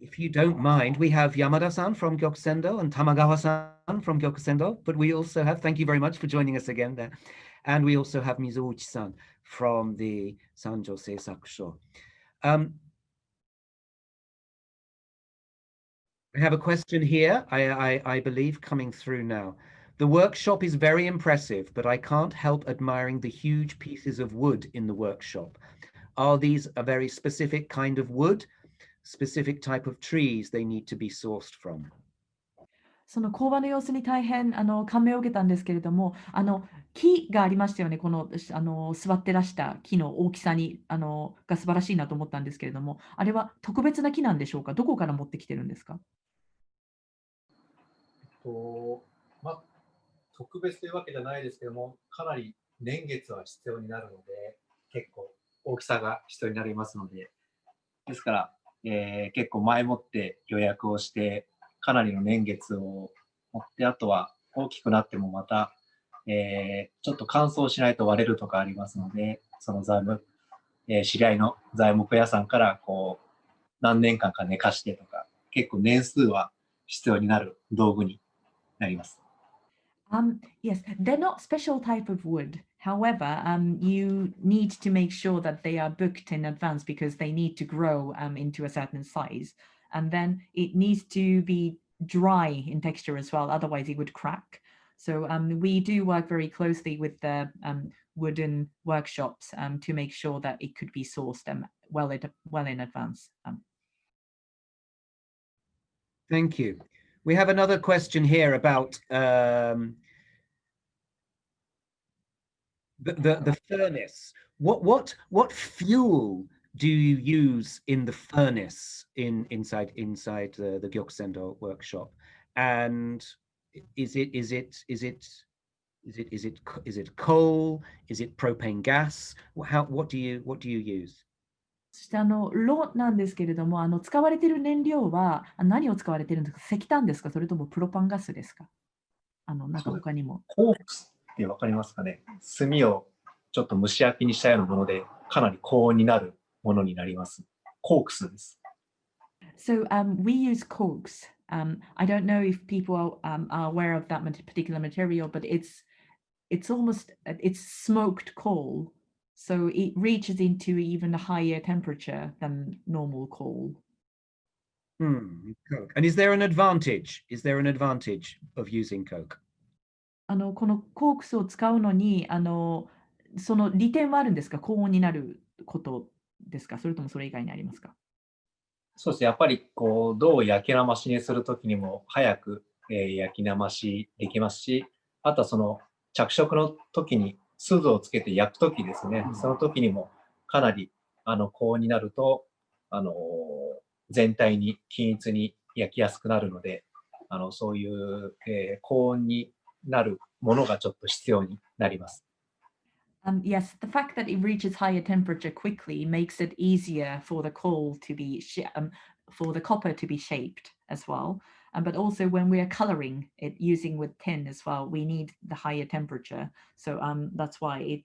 if you don't mind, we have Yamada-san from Gyokusendo and Tamagawa-san from Gyokusendo, but we also have, thank you very much for joining us again there, and we also have Mizouchi-san from the Sanjo Seisakusho. I have a question here, I believe, coming through now. The workshop is very impressive, but I can't help admiring the huge pieces of wood in the workshop. Are these a very specific kind of wood, specific type of trees they need to be sourced from? その工場の様子に大変感銘を受けたんですけれども、木がありましたよね、この座ってらした木の大きさにが素晴らしいなと思ったんですけれども、あれは特別な木なんでしょうか、どこから持ってきてるんですか？特別というわけじゃないですけども、かなり年月は必要になるので、結構大きさが必要になりますので、ですから、結構前もって予約をして、かなりの年月を持って、あとは大きくなってもまた、ちょっと乾燥しないと割れるとかありますので、その知り合いの材木屋さんからこう何年間か寝かしてとか、結構年数は必要になる道具になります。Yes, they're not special type of wood. However, you need to make sure that they are booked in advance because they need to grow into a certain size. And then it needs to be dry in texture as well, otherwise it would crack. So we do work very closely with the wooden workshops to make sure that it could be sourced well in advance. Thank you. We have another question here about the furnace. What fuel do you use in the furnace inside the Gyokusendo workshop? And is it coal? Is it propane gas? What do you use? そして炉なんですけれども、使われている燃料は何を使われているんですか？石炭ですか？それともプロパンガスですか？なんか他にも。コークスってわかりますかね？炭をちょっと蒸し焼きにしたようなもので、かなり高温になるものになります。コークスです。So we use cogs. I don't know if people are aware of that particular material, but it's smoked coal. So it reaches into even a higher temperature than normal coal. Coke. And is there an advantage? Is there an advantage of using coke? このコークスを使うのにその利点はあるんですか？高温になることですか？それともそれ以外にありますか？そうですね。やっぱりこう銅を焼きなましにするときにも早く、焼きなましできますし、あとはその着色の時に錫をつけて焼くときですね、その時にもかなり高温になると全体に均一に焼きやすくなるので、そういう、高温になるものがちょっと必要になります。Yes, the fact that it reaches higher temperature quickly makes it easier for the coal to be for the copper to be shaped as well. But also when we are coloring it using with tin as well, we need the higher temperature. So that's why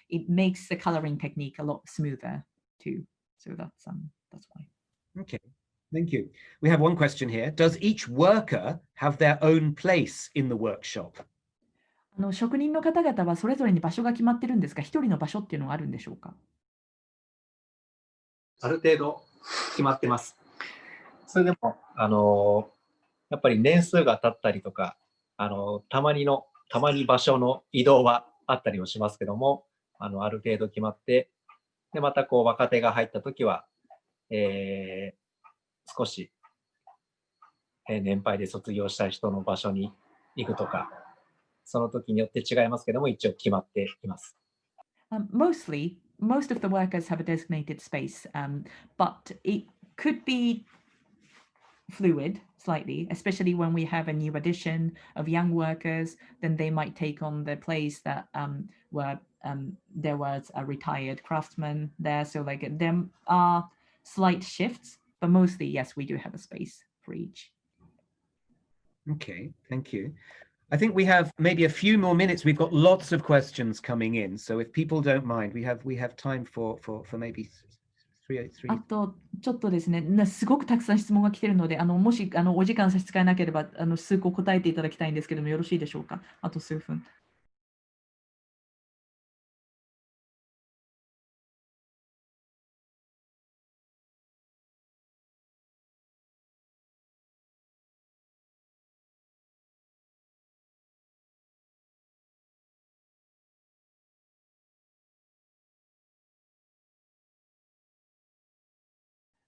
it makes the coloring technique a lot smoother too. So that's why. Okay, thank you. We have one question here. Does each worker have their own place in the workshop? 職人の方々はそれぞれに場所が決まってるんですか？一人の場所っていうのがあるんでしょうか？ある程度決まってます。それでも、やっぱり年数が経ったりとか、たまに場所の移動はあったりもしますけども、ある程度決まって、で、またこう若手が入ったときは、少し、年配で卒業した人の場所に行くとか、その時によって違いますけども、一応決まっています。Mostly, most of the workers have a designated space, but it could be fluid slightly, especially when we have a new addition of young workers, then they might take on the place that were there was a retired craftsman there. So like there are slight shifts, but mostly, yes, we do have a space for each. Okay, thank you. I think we have maybe a few more minutes. We've got lots of questions coming in, so if people don't mind, we have time for maybe three. あとちょっとですね、すごくたくさん質問が来ているので、もしお時間差し支えなければ数個答えていただきたいんですけども、よろしいでしょうか。あと数分。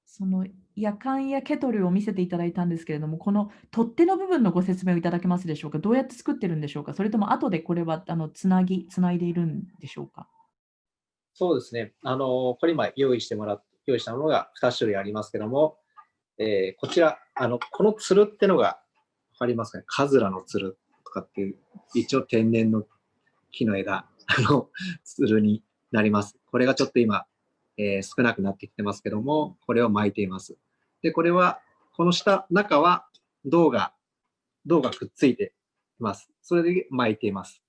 その夜間やケトルを見せていただいたんですけれども、この取っ手の部分のご説明をいただけますでしょうか。どうやって作ってるんでしょうか。それとも後でこれはつないでいるんでしょうか。そうですね。これ今用意したものが2種類ありますけども、こちら、このつるってのが分かりますかね。カズラのつるとかっていう、一応天然の木の枝つるになります。これがちょっと今、少なくなってきてますけども、これを巻いています。で、これは、この中は銅がくっついています。それで巻いています。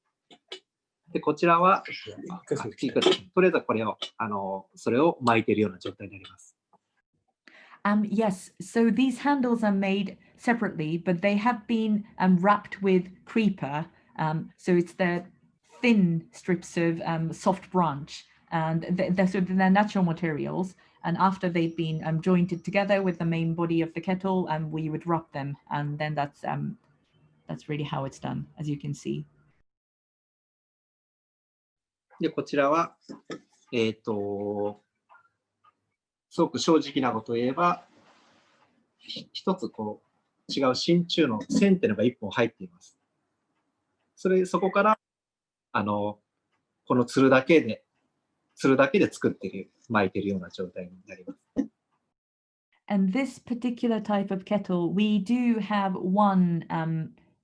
で、こちらは、とりあえずこれを、それを巻いているような状態になります。Yes, so these handles are made separately, but they have been wrapped with creeper. So it's the thin strips of soft branch, and they're natural materials. And after they've been jointed together with the main body of the kettle, we would wrap them, and then that's really how it's done, as you can see. で、こちらは、すごく正直なことを言えば、一つこう違う真鍮の線っていうのが一本入っています。そこからこのつるだけで作っている、巻いているような状態になります。And this particular type of kettle, we do have one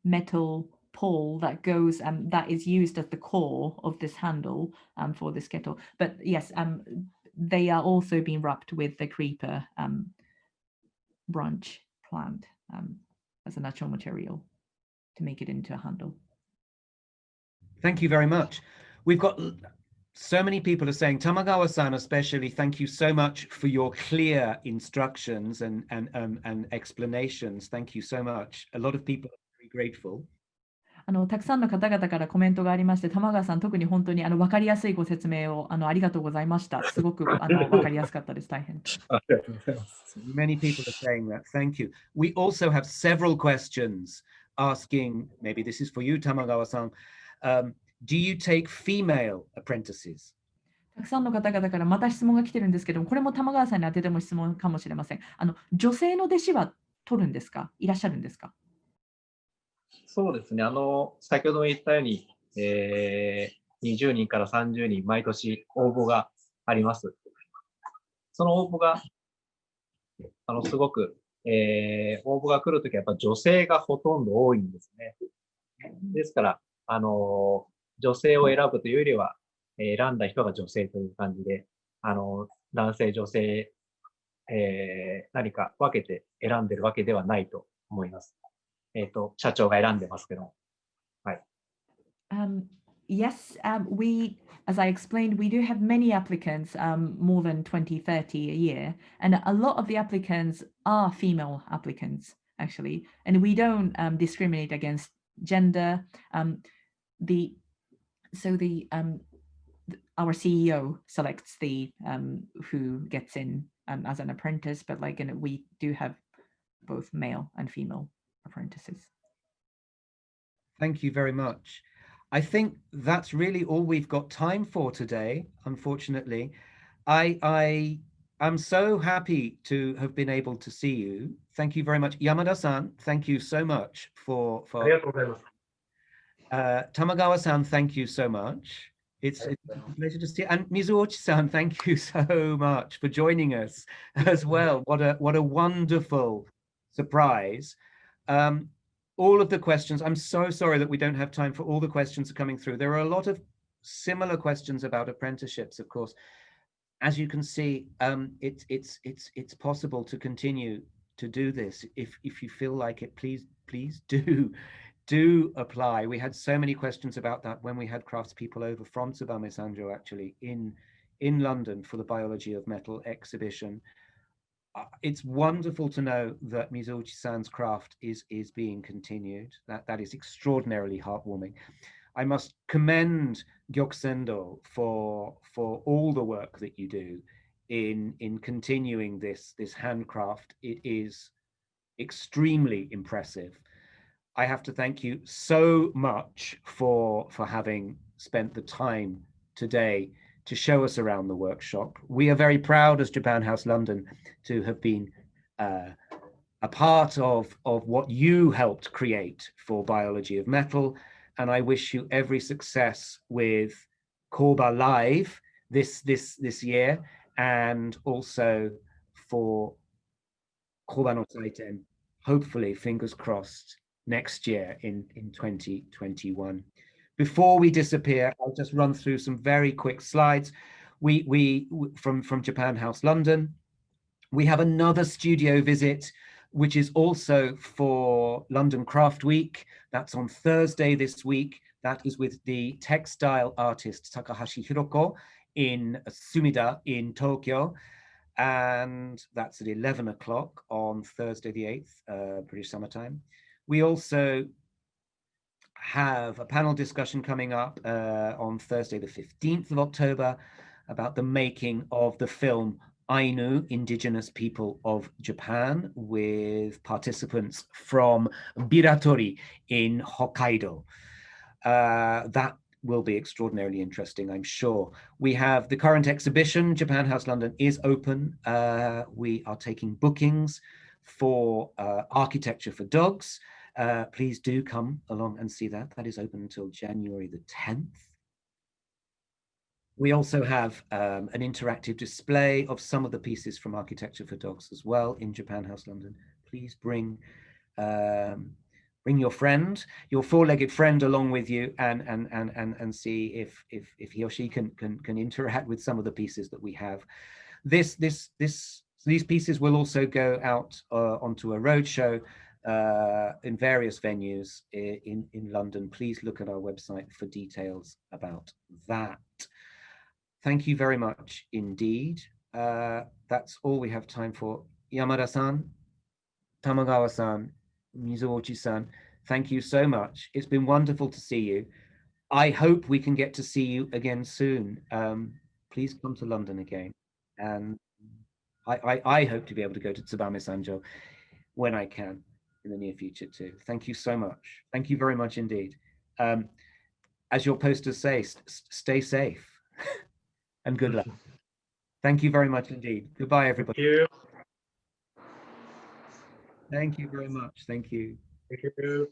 metal pole that goes that is used as the core of this handle for this kettle. But yes, they are also being wrapped with the creeper branch plant as a natural material to make it into a handle. Thank you very much. We've got so many people are saying, Tamagawa-san especially, thank you so much for your clear instructions and explanations. Thank you so much. A lot of people are very grateful. たくさんの方々からコメントがありまして、玉川さん、特に本当に分かりやすいご説明をありがとうございました。すごく分かりやすかったです。大変。ありがとうございます。Many people are saying that. Thank you. We also have several questions asking, maybe this is for you, Tamagawa-san. Do you take female apprentices? たくさんの方々からまた質問が来てるんですけども、これも玉川さんに当てても質問かもしれません。女性の弟子は取るんですか？いらっしゃるんですか？そうですね。先ほども言ったように、20人から30人毎年応募があります。その応募が、すごく、応募が来るときはやっぱ女性がほとんど多いんですね。ですから、女性を選ぶというよりは、選んだ人が女性という感じで、男性、女性、何か分けて選んでるわけではないと思います。社長が選んでますけど。はい。Yes, we, as I explained, we do have many applicants, more than 20, 30 a year. And a lot of the applicants are female applicants, actually. And we don't discriminate against gender. our CEO selects who gets in as an apprentice, but like, we do have both male and female apprentices. Thank you very much. I think that's really all we've got time for today, unfortunately. I'm so happy to have been able to see you. Thank you very much. Yamada-san, thank you so much for ありがとうございます。 Tamagawa-san, thank you so much. It's a pleasure to see you. And Mizuochi-san, thank you so much for joining us as well. What a wonderful surprise. All of the questions, I'm so sorry that we don't have time for all the questions coming through. There are a lot of similar questions about apprenticeships, of course. As you can see, it's possible to continue to do this. If you feel like it, please do apply. We had so many questions about that when we had craftspeople over from Tsubame Sanjo actually in London for the Biology of Metal exhibition. It's wonderful to know that Mizuochi-san's craft is being continued. That is extraordinarily heartwarming. I must commend Gyokusendo for all the work that you do in continuing this handcraft. It is extremely impressive. I have to thank you so much for having spent the time today to show us around the workshop. We are very proud as Japan House London to have been a part of what you helped create for Biology of Metal. And I wish you every success with Koba Live this year, and also for Koba no Saiten, hopefully, fingers crossed, next year in 2021. Before we disappear, I'll just run through some very quick slides. We from Japan House London, we have another studio visit, which is also for London Craft Week. That's on Thursday this week. That is with the textile artist Takahashi Hiroko in Sumida in Tokyo. And that's at 11 o'clock on Thursday the 8th, British Summer Time. We also have a panel discussion coming up on Thursday the 15th of October about the making of the film Ainu, Indigenous People of Japan, with participants from Biratori in Hokkaido. That will be extraordinarily interesting, I'm sure. We have the current exhibition, Japan House London is open. We are taking bookings for Architecture for Dogs. Please do come along and see that. That is open until January the 10th. We also have an interactive display of some of the pieces from Architecture for Dogs as well in Japan House London. Please bring your friend, your four-legged friend, along with you, and see if he or she can interact with some of the pieces that we have. These pieces will also go out onto a roadshow in various venues in London. Please look at our website for details about that. Thank you very much indeed. That's all we have time for. Yamada-san, Tamagawa-san, Mizuochi-san, thank you so much. It's been wonderful to see you. I hope we can get to see you again soon. Please come to London again. And I hope to be able to go to Tsubame Sanjo when I can in the near future too. Thank you so much. Thank you very much indeed. As your posters say, stay safe and good luck. Thank you very much indeed. Goodbye, everybody. Thank you. Thank you very much. Thank you. Thank you.